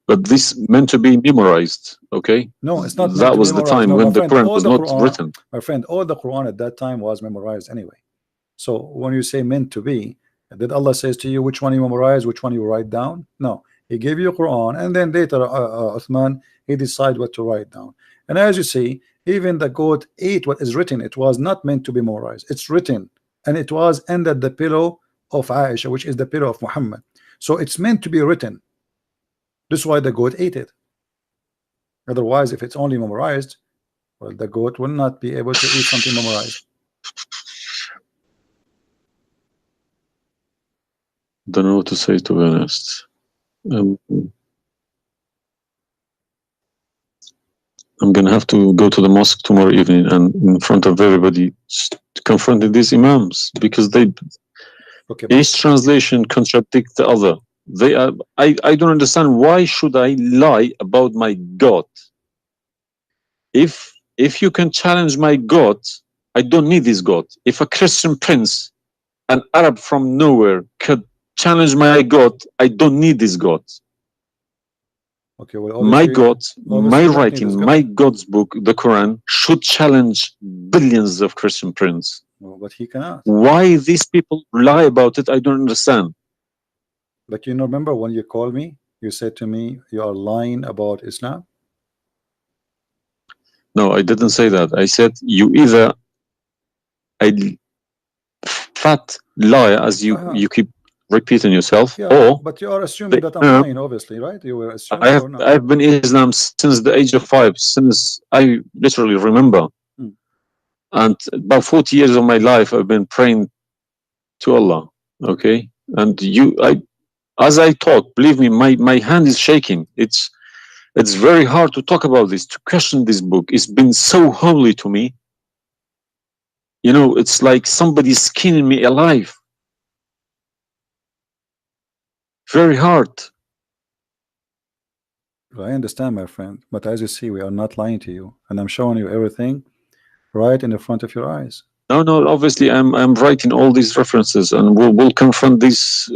Speaker 2: But this meant to be memorized. Okay,
Speaker 1: No, it's not meant
Speaker 2: that
Speaker 1: to
Speaker 2: was the
Speaker 1: memorize.
Speaker 2: time
Speaker 1: No, my
Speaker 2: when the
Speaker 1: friend,
Speaker 2: Quran
Speaker 1: all
Speaker 2: was
Speaker 1: the
Speaker 2: not
Speaker 1: Quran,
Speaker 2: written.
Speaker 1: my friend, all the Quran at that time was memorized anyway. So when you say meant to be, did Allah says to you which one you memorize, which one you write down? No, He gave you Quran, and then later, Uthman, he decide what to write down. And as you see, even the goat ate what is written. It was not meant to be memorized. It's written, and it was under the pillow of Aisha, which is the pillow of Muhammad. So it's meant to be written. This is why the goat ate it. Otherwise, if it's only memorized, well, the goat will not be able to eat something memorized.
Speaker 2: Don't know what to say, to be honest. I'm gonna have to go to the mosque tomorrow evening and in front of everybody confront these imams, because they
Speaker 1: Okay,
Speaker 2: each translation contradicts the other. They are. I don't understand, why should I lie about my God? If you can challenge my God, I don't need this God. If a Christian prince, an Arab from nowhere, could challenge my God, I don't need this God.
Speaker 1: okay. Well,
Speaker 2: My God,
Speaker 1: obviously
Speaker 2: my
Speaker 1: you don't need
Speaker 2: writing,
Speaker 1: this
Speaker 2: my
Speaker 1: God.
Speaker 2: God's book, the Quran, should challenge billions of Christian princes.
Speaker 1: Well, but he cannot.
Speaker 2: Why these people lie about it, I don't understand.
Speaker 1: Like, you remember when you called me, you said to me you are lying about Islam.
Speaker 2: No, I didn't say that. I said you either a fat liar, as you keep repeating yourself,
Speaker 1: Yeah,
Speaker 2: or
Speaker 1: but you are assuming
Speaker 2: the
Speaker 1: that I'm
Speaker 2: Imam.
Speaker 1: lying, obviously, right? You were assuming or not?
Speaker 2: I've been Islam since the age of 5, since I literally remember,
Speaker 1: Hmm.
Speaker 2: and about 40 years of my life I've been praying to Allah. Okay, and as I talk, believe me, my hand is shaking. It's very hard to talk about this, to question this book. It's been so holy to me. You know, it's like somebody's skinning me alive. Very hard.
Speaker 1: I understand, my friend, but as you see, we are not lying to you, and I'm showing you everything right in the front of your eyes.
Speaker 2: No. Obviously, I'm writing all these references, and we'll confront these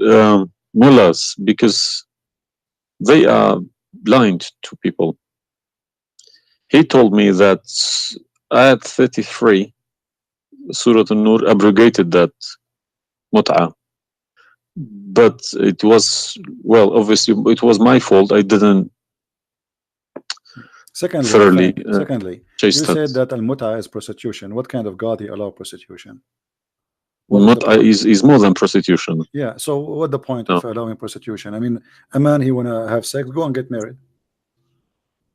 Speaker 2: mullahs, because they are blind to people. He told me that Ayat 33, Surah An-Nur, abrogated that mut'ah. But it was, well, obviously, it was my fault. I didn't
Speaker 1: Secondly, my
Speaker 2: thoroughly
Speaker 1: friend, secondly,
Speaker 2: chase
Speaker 1: you
Speaker 2: that.
Speaker 1: said that al-mut'a is prostitution. What kind of God he allow prostitution? What is the
Speaker 2: Mut'ah
Speaker 1: point?
Speaker 2: is more than prostitution.
Speaker 1: Yeah, so what the point
Speaker 2: No.
Speaker 1: of allowing prostitution? I mean, a man, he wanna have sex, go and get married.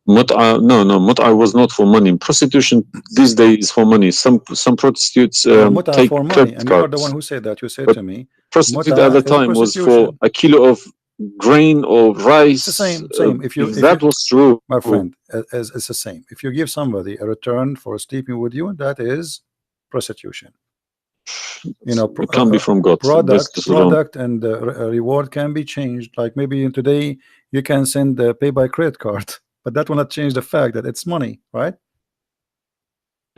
Speaker 2: Mut'ah, no. Mut'ah was not for money. Prostitution these days is for money. Some prostitutes
Speaker 1: Well, mut'a
Speaker 2: take
Speaker 1: for money,
Speaker 2: credit
Speaker 1: and you are the one
Speaker 2: cards.
Speaker 1: who said that. You said
Speaker 2: But
Speaker 1: to me,
Speaker 2: prostitute at the
Speaker 1: mut'a is
Speaker 2: time was for
Speaker 1: prostitution.
Speaker 2: a kilo of grain or
Speaker 1: It's the
Speaker 2: rice.
Speaker 1: same. If
Speaker 2: If
Speaker 1: you,
Speaker 2: that was true,
Speaker 1: my friend, as it's the same. If you give somebody a return for sleeping with you, that is prostitution. You know,
Speaker 2: it can't be from God. This alone.
Speaker 1: product, and reward can be changed. Like maybe today you can send pay by credit card, but that will not change the fact that it's money, right?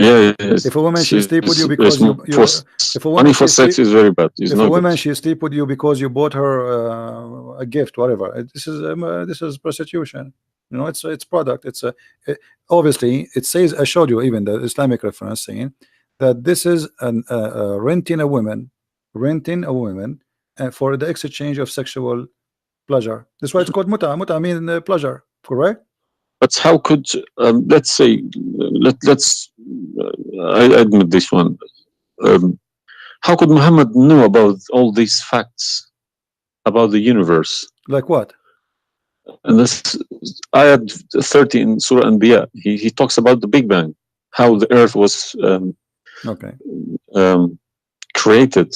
Speaker 2: Yeah,
Speaker 1: If a woman she sleep with you
Speaker 2: it's
Speaker 1: because you if a
Speaker 2: money
Speaker 1: woman
Speaker 2: for
Speaker 1: she
Speaker 2: sex
Speaker 1: sleep
Speaker 2: is very bad. It's
Speaker 1: if a
Speaker 2: not good.
Speaker 1: woman she sleep with you because you bought her a gift, whatever, this is prostitution. You know, it's product. It, obviously it says, I showed you even the Islamic reference saying that this is an renting a woman for the exchange of sexual pleasure. That's why it's called muta. I mean pleasure, correct?
Speaker 2: But how could, let's say, let's I admit this one. Um, how could Muhammad know about all these facts about the universe?
Speaker 1: Like what?
Speaker 2: And this ayat 30 in Surah Anbiya, he talks about the Big Bang, how the earth was
Speaker 1: Okay.
Speaker 2: created.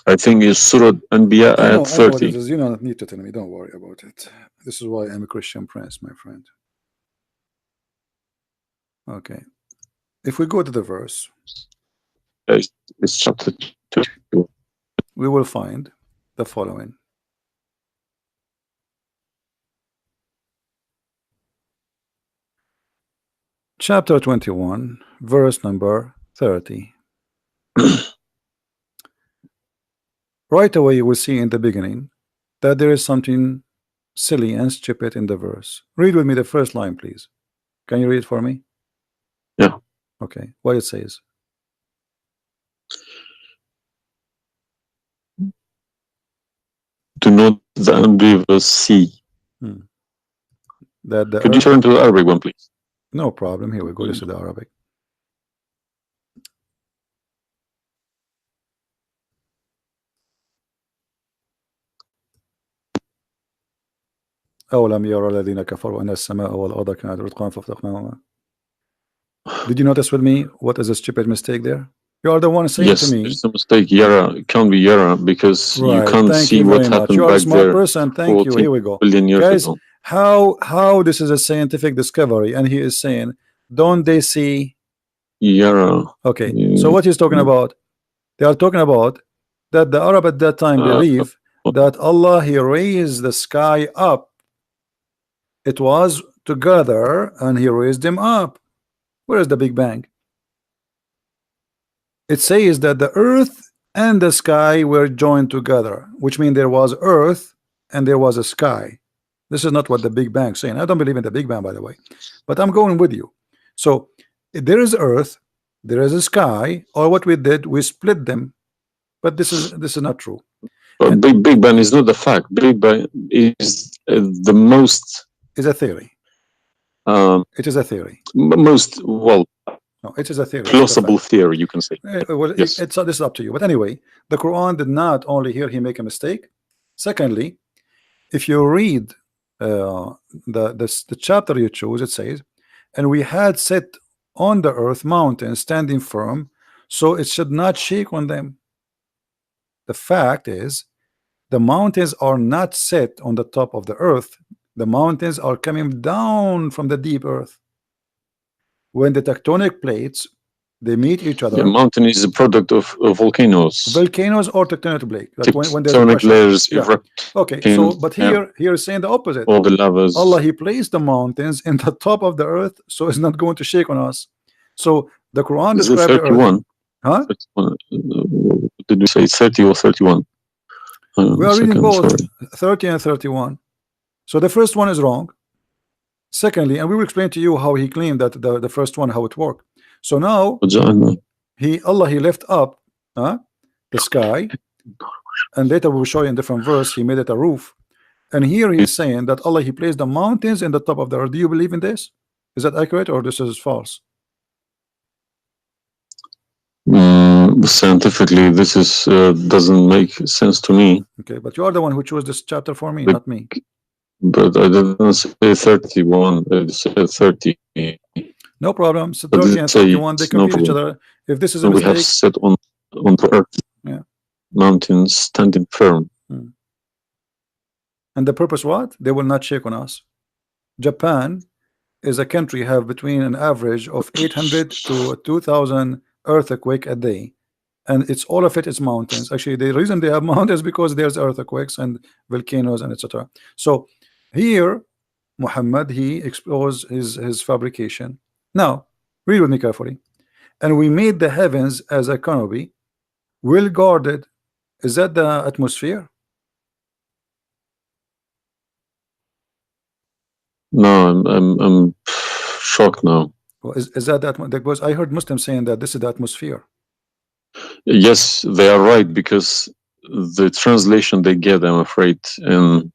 Speaker 2: I think it's Surah Anbiya ayat
Speaker 1: I know what it
Speaker 2: 30.
Speaker 1: is. You don't need to tell me. Don't worry about it. This is why I'm a Christian prince, my friend. Okay. If we go to the verse,
Speaker 2: It's chapter 2.
Speaker 1: we will find the following. chapter 21, verse number 30. Right away you will see in the beginning that there is something silly and stupid in the verse. Read with me the first line, please. Can you read it for me?
Speaker 2: Yeah.
Speaker 1: Okay, what it says.
Speaker 2: Do not the unbelievers see?
Speaker 1: That the
Speaker 2: Could you turn to the Arabic one, please?
Speaker 1: No problem. Here we go. This is the Arabic. أولم يرى الذين كفروا أن السماء والأرض كانت رتقا ففتقناهما. Did you notice with me what is a stupid mistake there? You are the one saying
Speaker 2: Yes,
Speaker 1: to me.
Speaker 2: there's a mistake. Yara, it can't be Yara because you
Speaker 1: Right.
Speaker 2: can't
Speaker 1: Thank
Speaker 2: see
Speaker 1: you
Speaker 2: what
Speaker 1: very much.
Speaker 2: happened
Speaker 1: You are a
Speaker 2: back
Speaker 1: smart
Speaker 2: there
Speaker 1: person. Thank you.
Speaker 2: 14
Speaker 1: Here we go.
Speaker 2: billion years
Speaker 1: Guys,
Speaker 2: ago.
Speaker 1: how this is a scientific discovery, and he is saying, don't they see?
Speaker 2: Yara.
Speaker 1: Okay. So what he's talking about? They are talking about that the Arab at that time believe that Allah, he raised the sky up. It was together and he raised them up. Where is the Big Bang? It says that the earth and the sky were joined together, which means there was earth and there was a sky. This is not what the Big Bang is saying. I don't believe in the Big Bang, by the way, but I'm going with you. So there is earth, there is a sky, or what we did, we split them. But this is not true.
Speaker 2: But Big Bang is not the fact. Big Bang is the most.
Speaker 1: Is a theory. It is a theory.
Speaker 2: Most no,
Speaker 1: it is a theory.
Speaker 2: Plausible theory, you can say.
Speaker 1: Well,
Speaker 2: yes.
Speaker 1: This is up to you. But anyway, the Quran did not only here he make a mistake. Secondly, if you read the chapter you choose, it says, and we had set on the earth mountains standing firm, so it should not shake on them. The fact is, the mountains are not set on the top of the earth. The mountains are coming down from the deep earth. When the tectonic plates they meet each other.
Speaker 2: The mountain is a product of volcanoes.
Speaker 1: Volcanoes or tectonic plate. Like when there's
Speaker 2: tectonic layers
Speaker 1: erupt. Okay, so but here is saying the opposite.
Speaker 2: All the lavas.
Speaker 1: Allah, he placed the mountains in the top of the earth, so it's not going to shake on us. So the Quran describes the earth. Huh?
Speaker 2: 31. Did we say 30 or 31?
Speaker 1: We are reading both 30 and 31. So the first one is wrong. Secondly, and we will explain to you how he claimed that the first one, how it worked. So now Allah he left up the sky, and later we will show you in different verse he made it a roof. And here he is saying that Allah he placed the mountains in the top of the earth. Do you believe in this? Is that accurate or this is false?
Speaker 2: Scientifically, this is doesn't make sense to me.
Speaker 1: Okay, but you are the one who chose this chapter for me, not me.
Speaker 2: But I didn't say 31. I said 30.
Speaker 1: No problem. So 30 and 31 they complete each other. If this is a mistake,
Speaker 2: we have set on the earth, mountains standing firm.
Speaker 1: And the purpose what? They will not shake on us. Japan is a country have between an average of 800 to 2,000 earthquake a day, and it's all of it is mountains. Actually, the reason they have mountains because there's earthquakes and volcanoes and etc. So here Muhammad he exposed his fabrication. Now read with me carefully. And we made the heavens as a canopy, well guarded. Is that the atmosphere?
Speaker 2: No, I'm shocked now.
Speaker 1: Well, is that because I heard Muslims saying that this is the atmosphere?
Speaker 2: Yes, they are right, because the translation they get, I'm afraid, in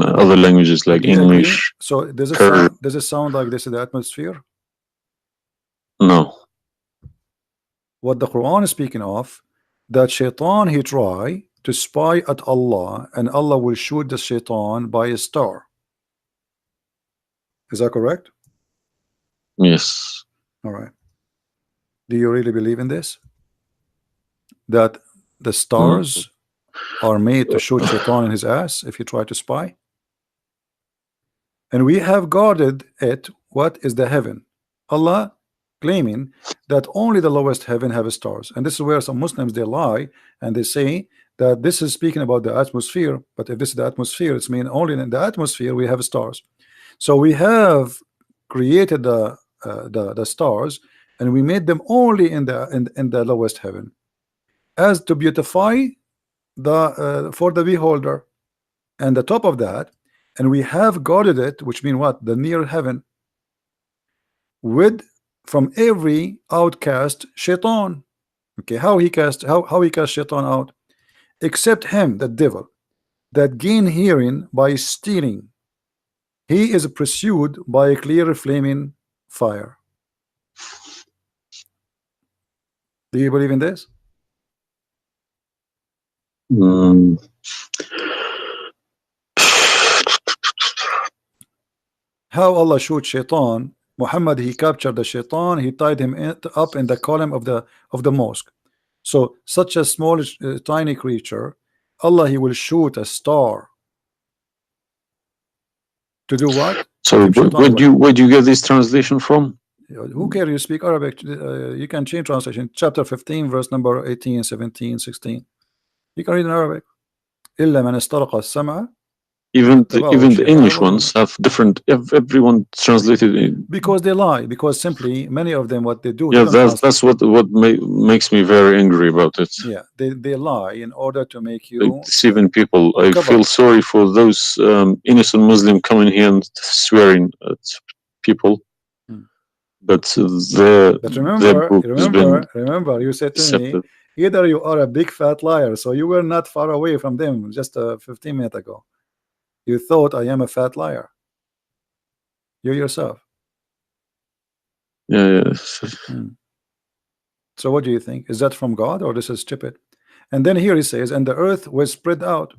Speaker 2: other languages like English.
Speaker 1: So does it sound like this is the atmosphere?
Speaker 2: No.
Speaker 1: What the Quran is speaking of, that shaitan he try to spy at Allah, and Allah will shoot the shaitan by a star. Is that correct?
Speaker 2: Yes.
Speaker 1: All right. Do you really believe in this? That the stars are made to shoot shaitan in his ass if you try to spy? And we have guarded it. What is the heaven? Allah claiming that only the lowest heaven have stars, and this is where some Muslims they lie and they say that this is speaking about the atmosphere. But if this is the atmosphere, it's mean only in the atmosphere we have stars. So we have created the the stars, and we made them only in the lowest heaven, as to beautify the for the beholder, and the top of that, and we have guarded it, which mean what? The near heaven, with from every outcast shaitan. Okay, how he cast shaitan out? Except him, the devil, that gain hearing by stealing. He is pursued by a clear flaming fire. Do you believe in this?
Speaker 2: Mm.
Speaker 1: How Allah shoot shaitan? Muhammad, he captured the shaitan, he tied him up in the column of the mosque. So such a small tiny creature, Allah, he will shoot a star to do what?
Speaker 2: So where do you get this translation from?
Speaker 1: Who cares? You speak Arabic, you can change translation. Chapter 15 verse number 18, 17, 16. You can read in Arabic. إلا من استرق السمع.
Speaker 2: Even the English ones have different. Everyone translated it
Speaker 1: because they lie. Because simply many of them, what they do.
Speaker 2: Yeah, that's what makes me very angry about it.
Speaker 1: Yeah, they lie in order to make you
Speaker 2: deceiving people. I feel sorry for those innocent Muslim coming here and swearing at people. But
Speaker 1: remember, you said to me, either you are a big fat liar, so you were not far away from them just 15 minutes ago. You thought I am a fat liar. You yourself.
Speaker 2: Yeah.
Speaker 1: So what do you think? Is that from God or this is stupid? And then here he says, and the earth was spread out.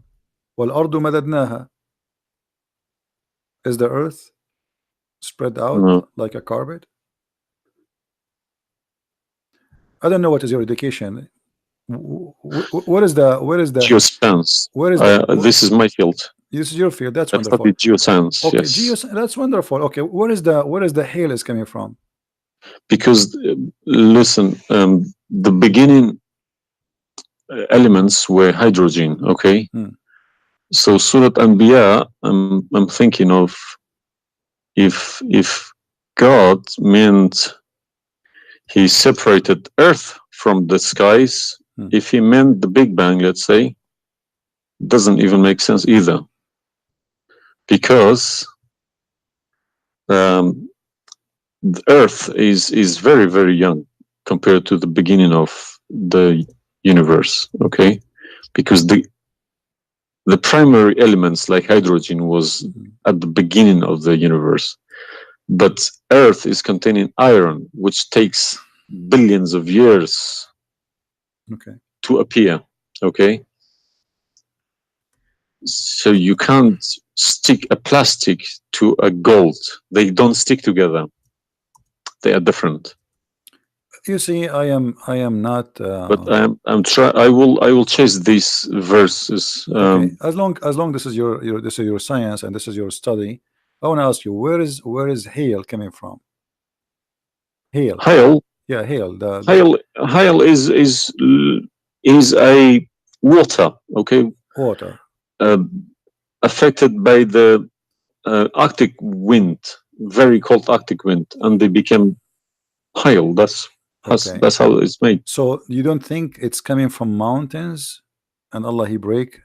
Speaker 1: وَالْأَرْضُ مَدَدْنَاهَا. Is the earth spread out like a carpet? I don't know what is your education. Where is the
Speaker 2: geoscience? This is my field.
Speaker 1: This is your field. That's
Speaker 2: wonderful. Geoscience.
Speaker 1: Okay,
Speaker 2: yes.
Speaker 1: That's wonderful. Okay, where is the hail is coming from?
Speaker 2: Because listen, the beginning elements were hydrogen. Okay, so Surat Anbiya, I'm thinking of if God meant he separated earth from the skies, if he meant the Big Bang, let's say, doesn't even make sense either, because the earth is very, very young compared to the beginning of the universe. Okay, because the primary elements like hydrogen was at the beginning of the universe, but earth is containing iron, which takes billions of years to appear. Okay, so you can't stick a plastic to a gold. They don't stick together. They are different.
Speaker 1: You see, I am not.
Speaker 2: But I will chase these verses.
Speaker 1: Okay. As long this is your science and this is your study, I want to ask you, where is hail coming from? Hail. Yeah, hail.
Speaker 2: Hail is a water. Okay.
Speaker 1: Water.
Speaker 2: Affected by the Arctic wind, very cold Arctic wind, and they became hail. That's how it's made.
Speaker 1: So you don't think it's coming from mountains, and Allah he break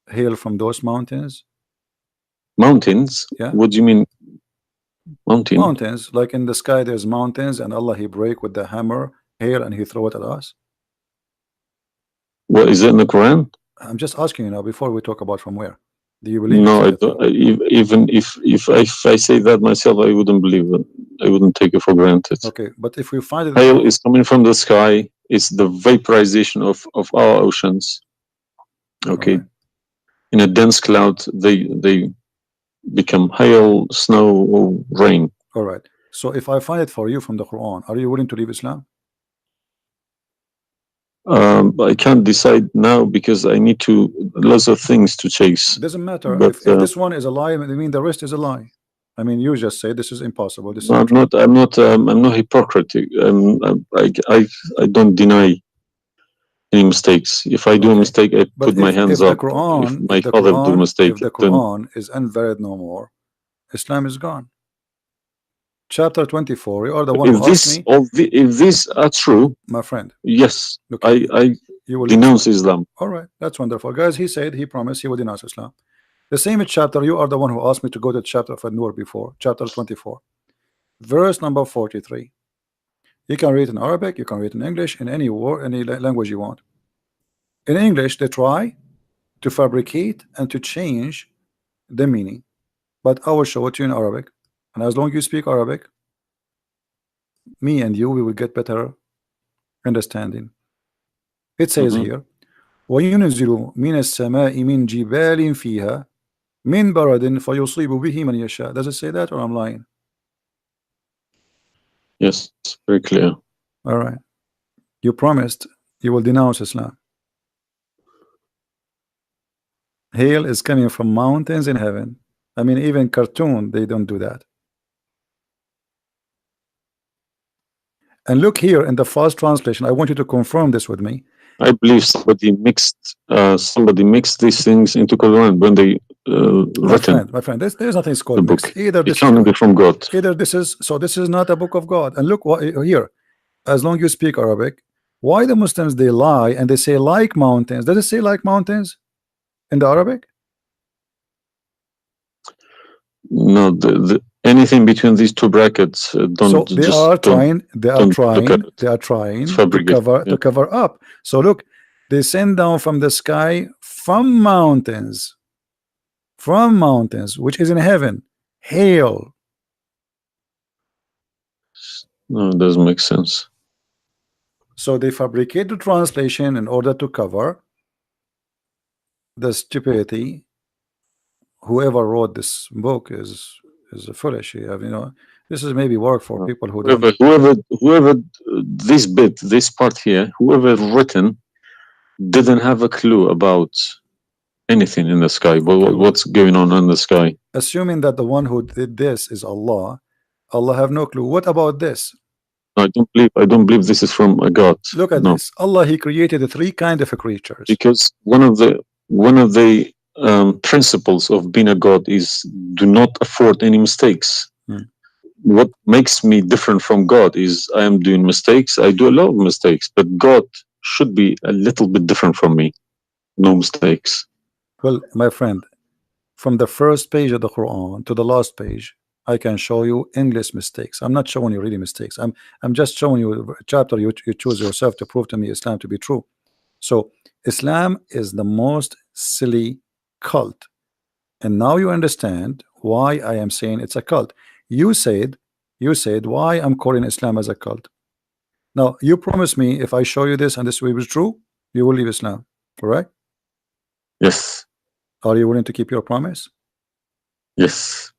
Speaker 1: hail from those mountains?
Speaker 2: Mountains?
Speaker 1: Yeah.
Speaker 2: What do you mean?
Speaker 1: Mountains, like in the sky, there's mountains, and Allah he break with the hammer hail, and he throw it at us.
Speaker 2: Well, is it in the Quran?
Speaker 1: I'm just asking you now before we talk about from where. Do you believe?
Speaker 2: No, I don't. Even if I say that myself, I wouldn't believe it. I wouldn't take it for granted.
Speaker 1: Okay, but if we find it,
Speaker 2: hail is coming from the sky. It's the vaporization of our oceans. Okay, right. In a dense cloud, they become hail, snow, or rain.
Speaker 1: All right. So if I find it for you from the Quran, are you willing to leave Islam?
Speaker 2: I can't decide now because I need lots of things to chase.
Speaker 1: It doesn't matter. But, if this one is a lie, I mean the rest is a lie. I mean, you just say this is impossible. This
Speaker 2: I'm not hypocritic. I don't deny any mistakes. If I do a mistake, I put my hands up. If my father do a mistake,
Speaker 1: if the Quran is invalid no more, Islam is gone. chapter 24. You are the one who asked me,
Speaker 2: if these are true,
Speaker 1: my friend.
Speaker 2: yes,
Speaker 1: Okay,
Speaker 2: I
Speaker 1: you will
Speaker 2: denounce Islam.
Speaker 1: All right, that's wonderful, guys. He said he promised he would denounce Islam. The same chapter. You are the one who asked me to go to chapter of An-Nur before, chapter 24, verse number 43. You can read in Arabic, you can read in English, in any word, any language you want. In English, they try to fabricate and to change the meaning, but I will show it to you in Arabic. And as long as you speak Arabic, me and you, we will get better understanding. It says here, وَيُنْزِلُ مِنَ السَّمَاءِ مِنْ جِبَالٍ فِيهَا مِنْ بَرَدٍ فَيُصِيبُ بِهِ مَنْ يَشَاءُ. Does it say that, or I'm lying?
Speaker 2: Yes, very clear.
Speaker 1: All right. You promised you will denounce Islam. Hail is coming from mountains in heaven. I mean, even cartoon, they don't do that. And look here in the first translation. I want you to confirm this with me.
Speaker 2: I believe somebody mixed these things into Quran when they written.
Speaker 1: My friend, there's nothing called mixed. Either
Speaker 2: this is from God.
Speaker 1: Either this is this is not a book of God. And look what here. As long as you speak Arabic, why the Muslims they lie and they say like mountains? Does it say like mountains in the Arabic?
Speaker 2: No, anything between these two brackets don't.
Speaker 1: So they are trying to cover up. So look, they send down from the sky from mountains, which is in heaven, hail.
Speaker 2: No, it doesn't make sense.
Speaker 1: So they fabricate the translation in order to cover the stupidity. Whoever wrote this book is foolish. This is maybe work for people who
Speaker 2: whoever this part here, whoever written didn't have a clue about anything in the sky. What's going on in the sky?
Speaker 1: Assuming that the one who did this is Allah have no clue. What about this?
Speaker 2: I don't believe this is from a God.
Speaker 1: Look at this. Allah, he created three kind of creatures.
Speaker 2: Because one of the principles of being a God is do not afford any mistakes. What makes me different from God is I am doing mistakes. I do a lot of mistakes, but God should be a little bit different from me. No mistakes.
Speaker 1: Well, my friend, from the first page of the Quran to the last page, I can show you endless mistakes. I'm not showing you really mistakes. I'm just showing you a chapter you choose yourself to prove to me Islam to be true. So Islam is the most silly cult, and now you understand why I am saying it's a cult. You said why I'm calling Islam as a cult. Now you promise me if I show you this and this way is true, you will leave Islam, correct?
Speaker 2: Yes.
Speaker 1: Are you willing to keep your promise?
Speaker 2: Yes.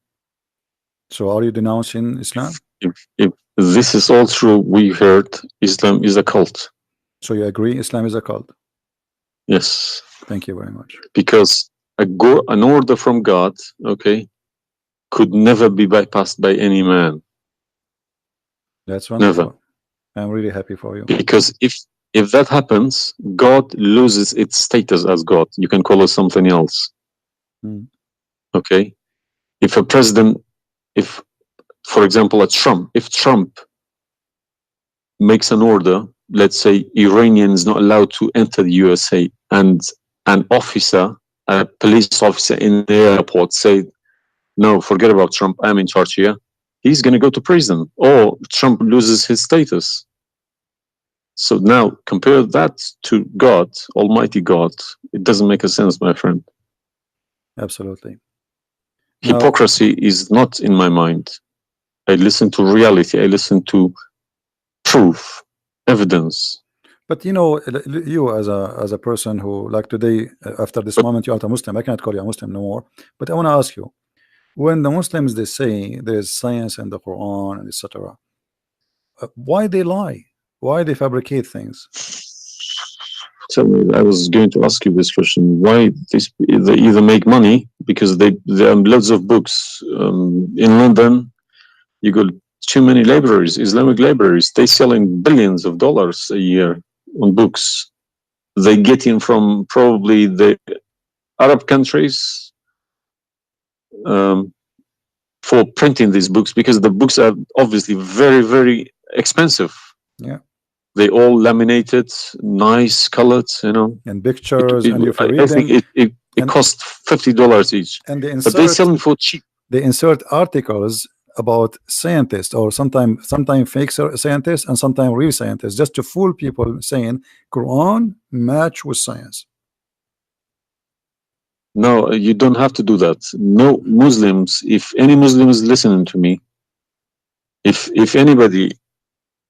Speaker 1: So are you denouncing Islam?
Speaker 2: If this is all true, we heard Islam is a cult.
Speaker 1: So you agree Islam is a cult?
Speaker 2: Yes.
Speaker 1: Thank you very much.
Speaker 2: Because an order from God, okay, could never be bypassed by any man.
Speaker 1: That's wonderful. Never. I'm really happy for you.
Speaker 2: Because if that happens, God loses its status as God. You can call it something else. Okay? If a president, for example, if Trump makes an order, let's say Iranian is not allowed to enter the USA, and an officer, a police officer in the airport say, no, forget about Trump, I'm in charge here, he's going to go to prison, or Trump loses his status. So now compare that to God, Almighty God. It doesn't make a sense, my friend.
Speaker 1: Absolutely.
Speaker 2: Hypocrisy is not in my mind. I listen to reality. I listen to proof, evidence.
Speaker 1: But you as a person who, like today, after this moment, you are a Muslim. I cannot call you a Muslim no more. But I want to ask you, when the Muslims they say there is science in the Quran and etc., why they lie? Why they fabricate things?
Speaker 2: Tell me, I was going to ask you this question. Why they either make money because there are loads of books in London. You got too many libraries, Islamic libraries. They selling billions of dollars a year on books. They get in from probably the Arab countries, for printing these books, because the books are obviously very, very expensive.
Speaker 1: Yeah.
Speaker 2: They all laminated, nice colored,
Speaker 1: And pictures, and if you
Speaker 2: I
Speaker 1: read
Speaker 2: think
Speaker 1: them,
Speaker 2: it
Speaker 1: and
Speaker 2: costs $50 each,
Speaker 1: and
Speaker 2: but they sell them for cheap.
Speaker 1: they insert articles about scientists, or sometimes fake scientists and sometimes real scientists, just to fool people, saying Quran match with science.
Speaker 2: No, you don't have to do that. No Muslims, if any Muslim is listening to me, if anybody,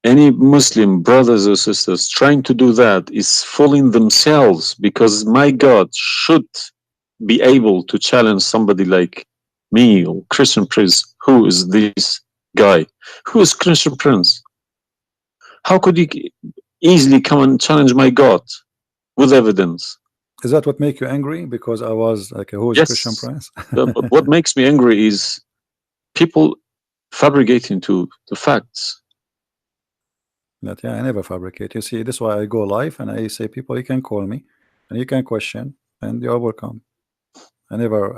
Speaker 2: any Muslim brothers or sisters trying to do that is fooling themselves, because my God should be able to challenge somebody like me or Christian Prince. Who is this guy? Who is Christian Prince? How could he easily come and challenge my God with evidence?
Speaker 1: Is that what make you angry? Because I was like, who is Christian
Speaker 2: Yes.
Speaker 1: Prince?
Speaker 2: But what makes me angry is people fabricating to the facts.
Speaker 1: But yeah, I never fabricate. You see, this is why I go live and I say, people, you can call me and you can question, and you're welcome. I never.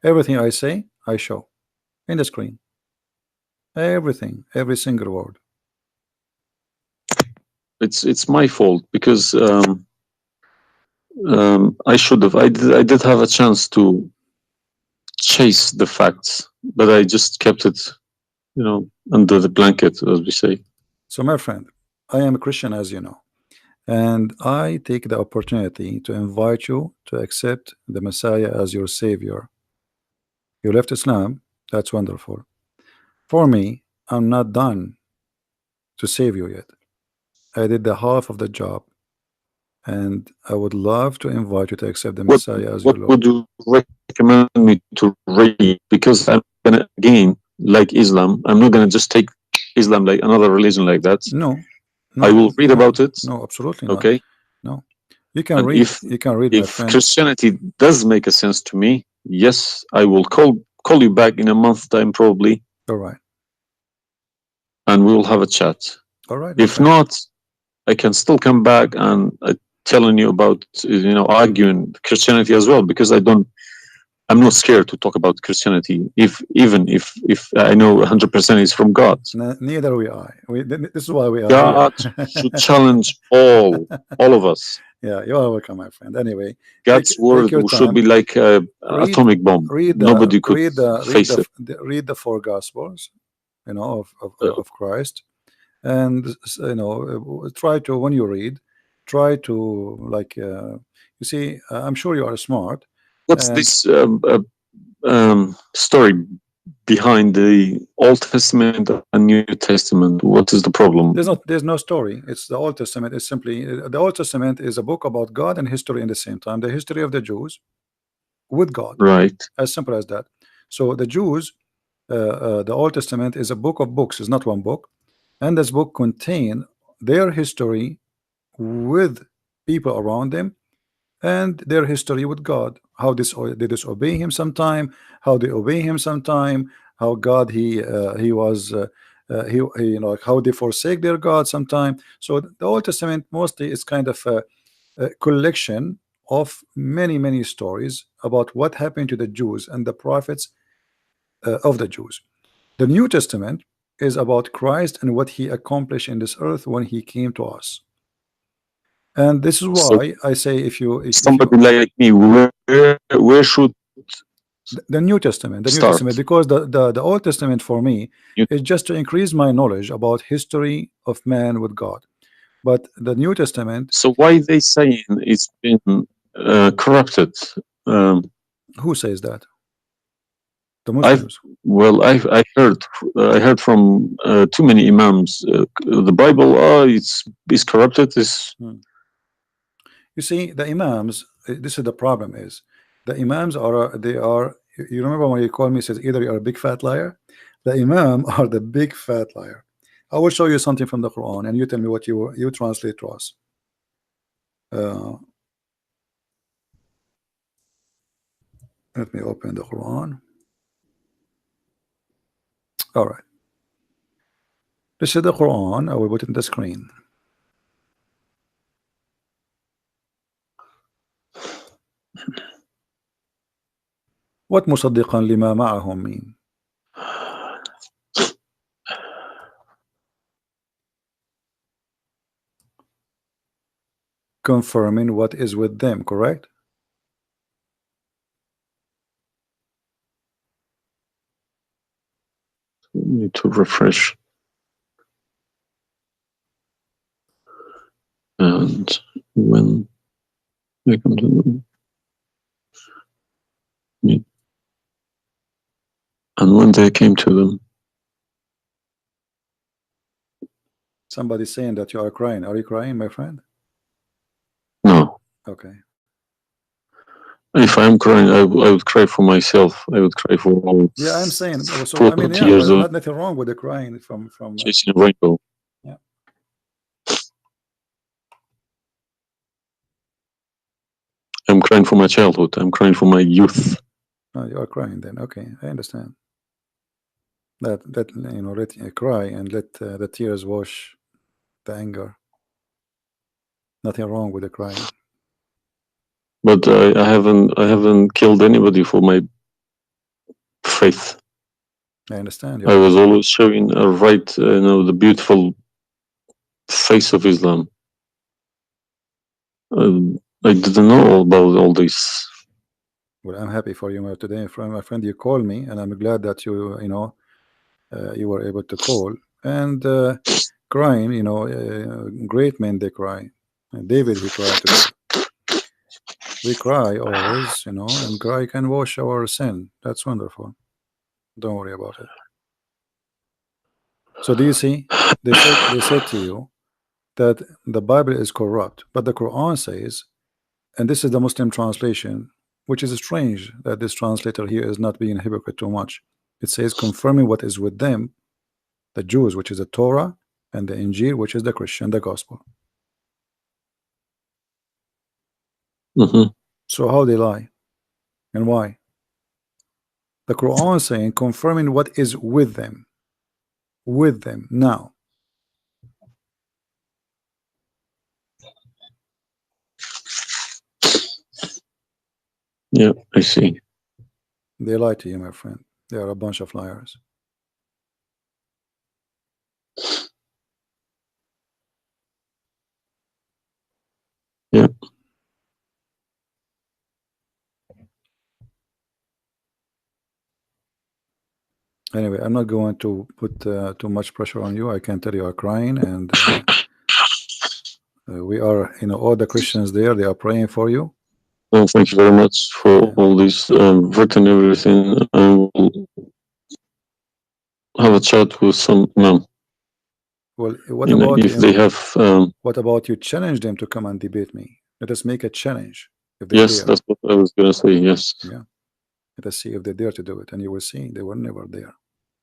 Speaker 1: Everything I say, I show in the screen. Everything, every single word.
Speaker 2: It's my fault, because I should have. I did have a chance to chase the facts, but I just kept it, under the blanket, as we say.
Speaker 1: So, my friend, I am a Christian, as you know, and I take the opportunity to invite you to accept the Messiah as your Savior. You left Islam, that's wonderful. For me, I'm not done to save you yet. I did the half of the job, and I would love to invite you to accept the
Speaker 2: What
Speaker 1: Messiah as your
Speaker 2: what
Speaker 1: Lord.
Speaker 2: would you recommend me to read? Because I'm gonna, again, like Islam, I'm not gonna just take Islam like another religion like that.
Speaker 1: No,
Speaker 2: I
Speaker 1: no,
Speaker 2: will read
Speaker 1: no,
Speaker 2: about it.
Speaker 1: no, absolutely not.
Speaker 2: Okay.
Speaker 1: No, you can
Speaker 2: And
Speaker 1: read. You can read, my
Speaker 2: if
Speaker 1: friend.
Speaker 2: Christianity does make a sense to me, yes, I will call you back in a month's time probably,
Speaker 1: All right,
Speaker 2: and we will have a chat.
Speaker 1: all right, my
Speaker 2: If
Speaker 1: friend.
Speaker 2: not, I can still come back and telling you about, arguing Christianity as well, because I'm not scared to talk about Christianity, even if I know 100% is from God.
Speaker 1: Neither we are. This is why we are here.
Speaker 2: God should challenge all of us.
Speaker 1: Yeah, you are welcome, my friend. Anyway,
Speaker 2: God's
Speaker 1: take
Speaker 2: word
Speaker 1: your
Speaker 2: should
Speaker 1: time.
Speaker 2: be like an
Speaker 1: Read,
Speaker 2: atomic bomb. Nobody could face it.
Speaker 1: read the four Gospels,
Speaker 2: Uh,
Speaker 1: of Christ, and try to, when you read, try to, like, you see, I'm sure you are smart,
Speaker 2: What's
Speaker 1: and
Speaker 2: this story behind the Old Testament and New Testament? What is the problem?
Speaker 1: there's no story. It's the Old Testament. It's simply, the Old Testament is a book about God and history in the same time. The history of the Jews with God,
Speaker 2: Right.
Speaker 1: as simple as that. So the Jews, the Old Testament is a book of books. It's not one book, and this book contain their history with people around them, and their history with God. How they disobey Him sometime, how they obey Him sometime, how God he was he like how they forsake their God sometime. So the Old Testament mostly is kind of a collection of many stories about what happened to the Jews and the prophets of the Jews. The New Testament is about Christ and what He accomplished in this earth when He came to us. And this is
Speaker 2: So
Speaker 1: why I say, if you
Speaker 2: somebody like me, where should
Speaker 1: the New Testament,
Speaker 2: start?
Speaker 1: because the Old Testament for me
Speaker 2: You,
Speaker 1: is just to increase my knowledge about history of man with God. But the New Testament,
Speaker 2: so why they saying it's been corrupted? Um,
Speaker 1: who says that? The
Speaker 2: I've
Speaker 1: Muslims.
Speaker 2: I heard from too many imams. The Bible, it's corrupted. Is
Speaker 1: Hmm. You see, the Imams, this is the problem is, the Imams are, they are, you remember when you call me, says either you're a big fat liar? The Imam are the big fat liar. I will show you something from the Quran and you tell me what you translate to us. Let me open the Quran. All right. This is the Quran. I will put it in the screen. What مصدقا لما معهم mean? Confirming what is with them, correct?
Speaker 2: Need to refresh. And when they come to them, and when they came to them,
Speaker 1: Somebody's saying that you are crying. Are you crying, my friend?
Speaker 2: no.
Speaker 1: Okay.
Speaker 2: If I'm crying, I would cry for myself. I would cry for all.
Speaker 1: Yeah, I'm saying. So
Speaker 2: 40
Speaker 1: I mean, yeah,
Speaker 2: years
Speaker 1: well,
Speaker 2: of
Speaker 1: nothing wrong with the crying from
Speaker 2: chasing a rainbow.
Speaker 1: Yeah.
Speaker 2: I'm crying for my childhood. I'm crying for my youth.
Speaker 1: Oh, you are crying then. Okay, I understand. That you know, let cry and let the tears wash the anger. Nothing wrong with the crying.
Speaker 2: But I haven't killed anybody for my faith.
Speaker 1: I understand.
Speaker 2: I was always showing the beautiful face of Islam. I didn't know all about all this.
Speaker 1: Well, I'm happy for you today, my friend. You called me, and I'm glad that you know you were able to call and crying. You know, great men they cry. David he cried today. We cry always, you know, and cry can wash our sin. That's wonderful. Don't worry about it. So do you see? They said to you that the Bible is corrupt, but the Quran says, and this is the Muslim translation, which is strange that this translator here is not being hypocrite too much. It says confirming what is with them, the Jews, which is the Torah, and the Injil, which is the Christian, the gospel. So how they lie and why? The Quran saying confirming what is with them now.
Speaker 2: Yeah, I see.
Speaker 1: They lie to you, my friend. They are a bunch of liars.
Speaker 2: Yeah.
Speaker 1: Anyway, I'm not going to put too much pressure on you. I can tell you are crying, and we are, you know, all the Christians there, they are praying for you.
Speaker 2: Well, thank you very much for all this written everything. I will have a chat with some imam.
Speaker 1: Well, what about
Speaker 2: if they have?
Speaker 1: What about you challenge them to come and debate me? Let us make a challenge. If they
Speaker 2: Yes,
Speaker 1: dare.
Speaker 2: that's what I was gonna say. Yes.
Speaker 1: Yeah. Let us see if they dare to do it, and you will see they were never there.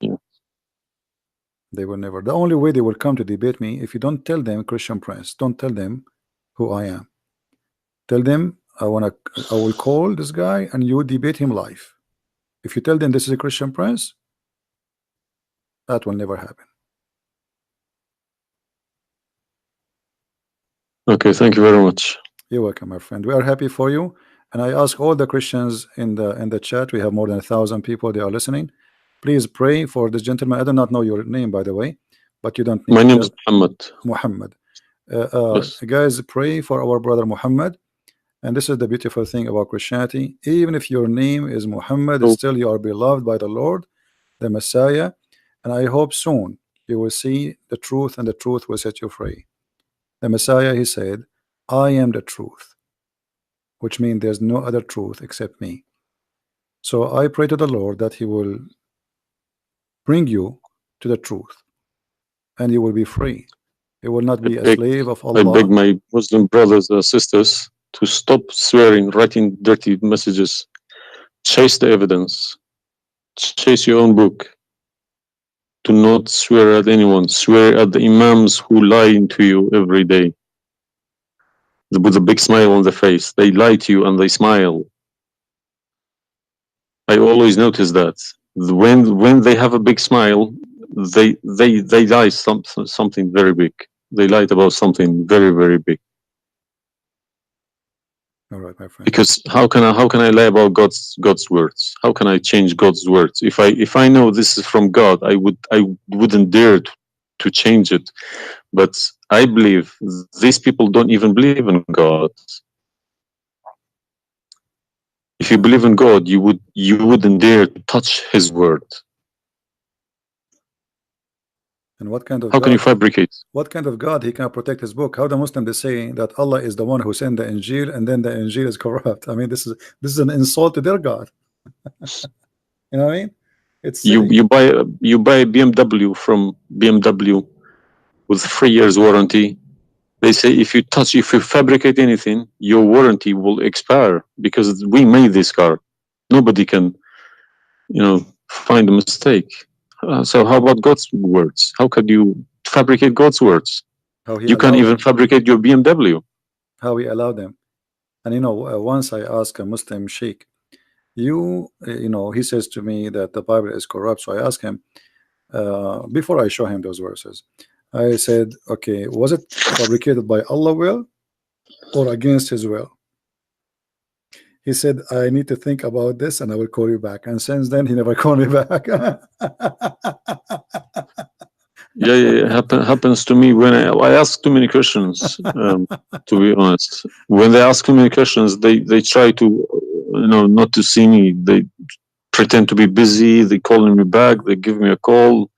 Speaker 2: Yeah.
Speaker 1: They will never. The only way they will come to debate me if you don't tell them Christian Prince. Don't tell them who I am. Tell them I will call this guy and you debate him live. If you tell them this is a Christian Prince, that will never happen.
Speaker 2: Okay, thank you very much.
Speaker 1: You're welcome, my friend. We are happy for you, and I ask all the Christians in the chat. We have more than 1,000 people. They are listening. Please pray for this gentleman. I do not know your name, by the way, but you don't need
Speaker 2: My
Speaker 1: to
Speaker 2: name
Speaker 1: tell.
Speaker 2: is Muhammad.
Speaker 1: Muhammad.
Speaker 2: Yes.
Speaker 1: Guys, pray for our brother Muhammad. And this is the beautiful thing about Christianity. Even if your name is Muhammad, still you are beloved by the Lord, the Messiah. And I hope soon you will see the truth, and the truth will set you free. The Messiah, he said, I am the truth, which means there's no other truth except me. So I pray to the Lord that he will bring you to the truth, and you will be free. You will not be a slave of
Speaker 2: I beg
Speaker 1: Allah.
Speaker 2: my Muslim brothers and sisters to stop swearing, writing dirty messages. Chase the evidence. Chase your own book. Do not swear at anyone. Swear at the imams who lie to you every day. With a big smile on the face. They lie to you and they smile. I always notice that. When they have a big smile, they lie something very big. They lied about something very, very big.
Speaker 1: All right, my friend.
Speaker 2: Because how can I lie about God's words? How can I change God's words? If I know this is from God, I wouldn't dare to change it. But I believe these people don't even believe in God. If you believe in God, you wouldn't dare to touch His word.
Speaker 1: And what kind of
Speaker 2: How can you
Speaker 1: God?
Speaker 2: fabricate?
Speaker 1: What kind of God he can protect his book? How the Muslim they say that Allah is the one who sent the Injil and then the Injil is corrupt? I mean, this is an insult to their God. You know what I mean? It's
Speaker 2: You
Speaker 1: silly.
Speaker 2: you buy a BMW from BMW with 3 years warranty. They say if you fabricate anything, your warranty will expire because we made this car. Nobody can, find a mistake. So how about God's words? How could you fabricate God's words?
Speaker 1: How he
Speaker 2: You can't
Speaker 1: allowed
Speaker 2: even
Speaker 1: them.
Speaker 2: fabricate your BMW.
Speaker 1: How he allowed them. And once I asked a Muslim sheikh, he says to me that the Bible is corrupt. So I asked him, before I show him those verses, I said, okay, was it fabricated by Allah will or against his will? He said, I need to think about this and I will call you back. And since then, he never called me back.
Speaker 2: Yeah. Happens to me when I ask too many questions. To be honest, when they ask too many questions, they try to, not to see me. They pretend to be busy. They calling me back. They give me a call.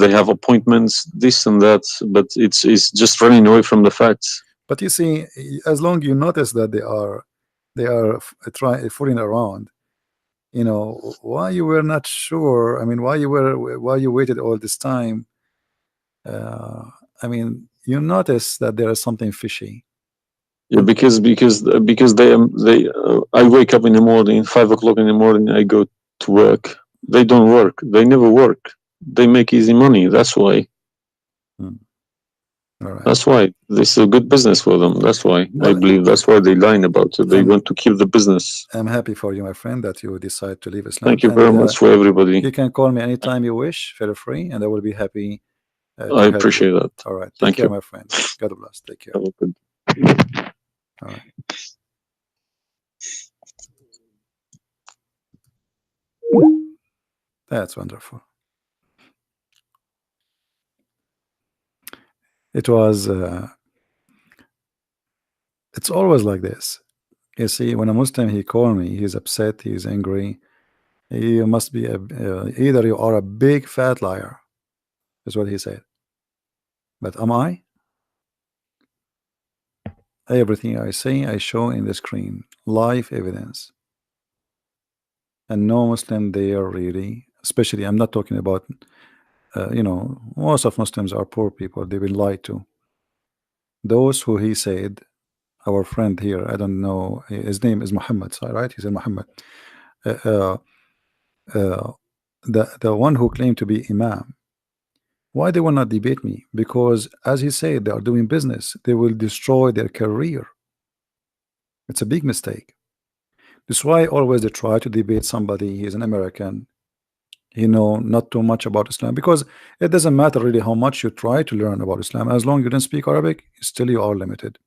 Speaker 2: They have appointments, this and that. But it's just running away from the facts.
Speaker 1: But you see, as long you notice that they are trying fooling around, why you were not sure. I mean, why you waited all this time. I mean, you notice that there is something fishy.
Speaker 2: Yeah, because they I wake up in the morning, 5 o'clock in the morning. I go to work. They don't work. They never work. They make easy money. That's why.
Speaker 1: Hmm. All right.
Speaker 2: That's why this is a good business for them. That's why I
Speaker 1: Well,
Speaker 2: believe that's why they lying about it. They
Speaker 1: I'm
Speaker 2: want to keep the business.
Speaker 1: I'm happy for you, my friend, that you decide to leave Islam.
Speaker 2: Thank you
Speaker 1: And
Speaker 2: very much for everybody.
Speaker 1: you can call me anytime you wish. Feel free, and I will be happy
Speaker 2: I
Speaker 1: to help you.
Speaker 2: appreciate that.
Speaker 1: All right. Take
Speaker 2: Thank
Speaker 1: care,
Speaker 2: you.
Speaker 1: my friend. God bless. Take care.
Speaker 2: Have a good.
Speaker 1: All right. That's wonderful. It was. It's always like this. You see, when a Muslim he call me, he's upset, he's angry. He must be either you are a big fat liar, is what he said. But am I? Everything I say, I show in the screen, live evidence. And no Muslim there really, especially I'm not talking about, most of Muslims are poor people. They've been lied to. Those who he said, our friend here, I don't know, his name is Muhammad, right? He said Muhammad. Uh, uh, uh, the one who claimed to be Imam. Why they will not debate me? Because as he said, they are doing business. They will destroy their career. It's a big mistake. That's why always they try to debate somebody. He's an American. He know not too much about Islam because it doesn't matter really how much you try to learn about Islam. As long as you don't speak Arabic, still you are limited.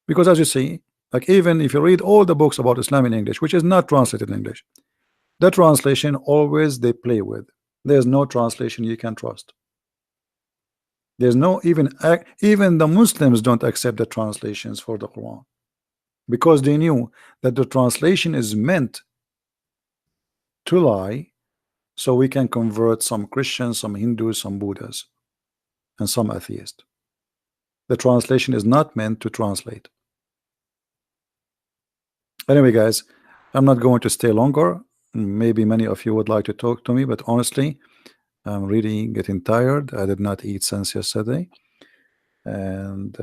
Speaker 1: Because as you see, like even if you read all the books about Islam in English, which is not translated in English, the translation always they play with. There's no translation you can trust. There's no even the Muslims don't accept the translations for the Quran because they knew that the translation is meant to lie so we can convert some Christians, some Hindus, some Buddhas, and some atheists. The translation is not meant to translate. Anyway, guys, I'm not going to stay longer. Maybe many of you would like to talk to me, but honestly, I'm really getting tired. I did not eat since yesterday, and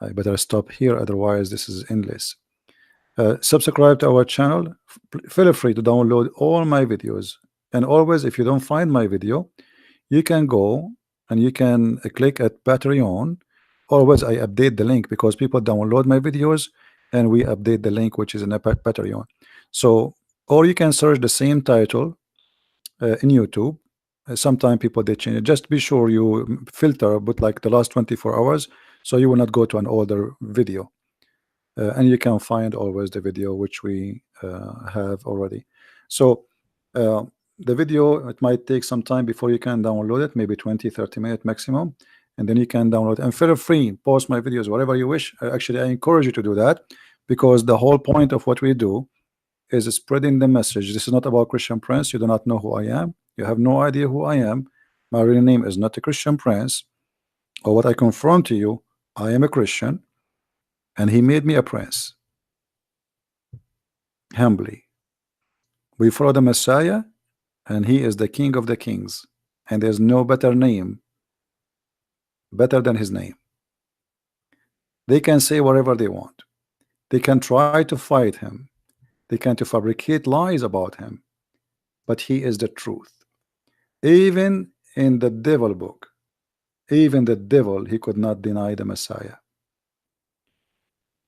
Speaker 1: I better stop here, otherwise this is endless. Subscribe to our channel. Feel free to download all my videos, and always if you don't find my video, you can go and you can click at Patreon. Always I update the link because people download my videos and we update the link which is in a Patreon. So, or you can search the same title in YouTube. Sometimes people they change it. Just be sure you filter but like the last 24 hours so you will not go to an older video. and you can find always the video which we have already. So the video, it might take some time before you can download it, maybe 20-30 minutes maximum, and then you can download. And feel free, post my videos whatever you wish. Actually, I encourage you to do that, because the whole point of what we do is spreading the message. This is not about Christian Prince. You do not know who I am. You have no idea who I am. My real name is not a Christian Prince. Or what I confirm to you, I am a Christian, and he made me a prince. Humbly, we follow the Messiah, and he is the King of the Kings, and there's no better name better than his name. They can say whatever they want. They can try to fight him. They can to fabricate lies about him, but he is the truth. Even in the devil book, even the devil, he could not deny the Messiah.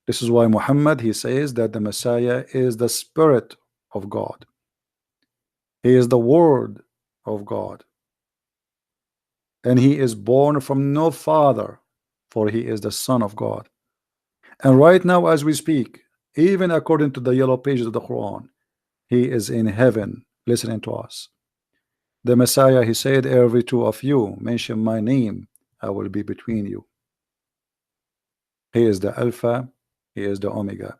Speaker 1: This is why Muhammad, he says that the Messiah is the Spirit of God. He is the Word of God, and he is born from no father, for he is the Son of God. And right now as we speak, even according to the yellow pages of the Quran, he is in heaven listening to us. The Messiah, he said, every two of you mention my name, I will be between you. He is the Alpha, he is the Omega.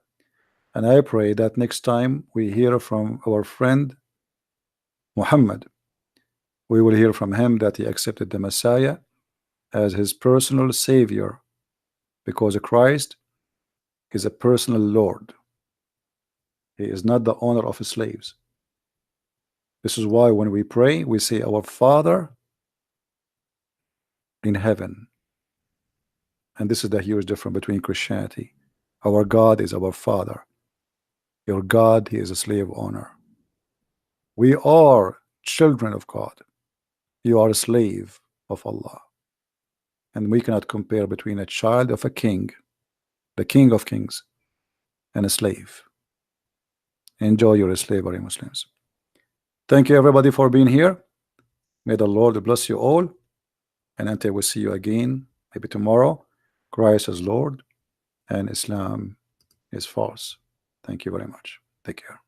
Speaker 1: And I pray that next time we hear from our friend Muhammad, we will hear from him that he accepted the Messiah as his personal savior, because Christ is a personal Lord. He is not the owner of his slaves. This is why when we pray, we say, our Father in heaven. And this is the huge difference between Christianity. Our God is our Father. Your God, he is a slave owner. We are children of God. You are a slave of Allah. And we cannot compare between a child of a king, the King of Kings, and a slave. Enjoy your slavery, Muslims. Thank you everybody for being here. May the Lord bless you all. And until we see you again, maybe tomorrow, Christ is Lord and Islam is false. Thank you very much. Take care.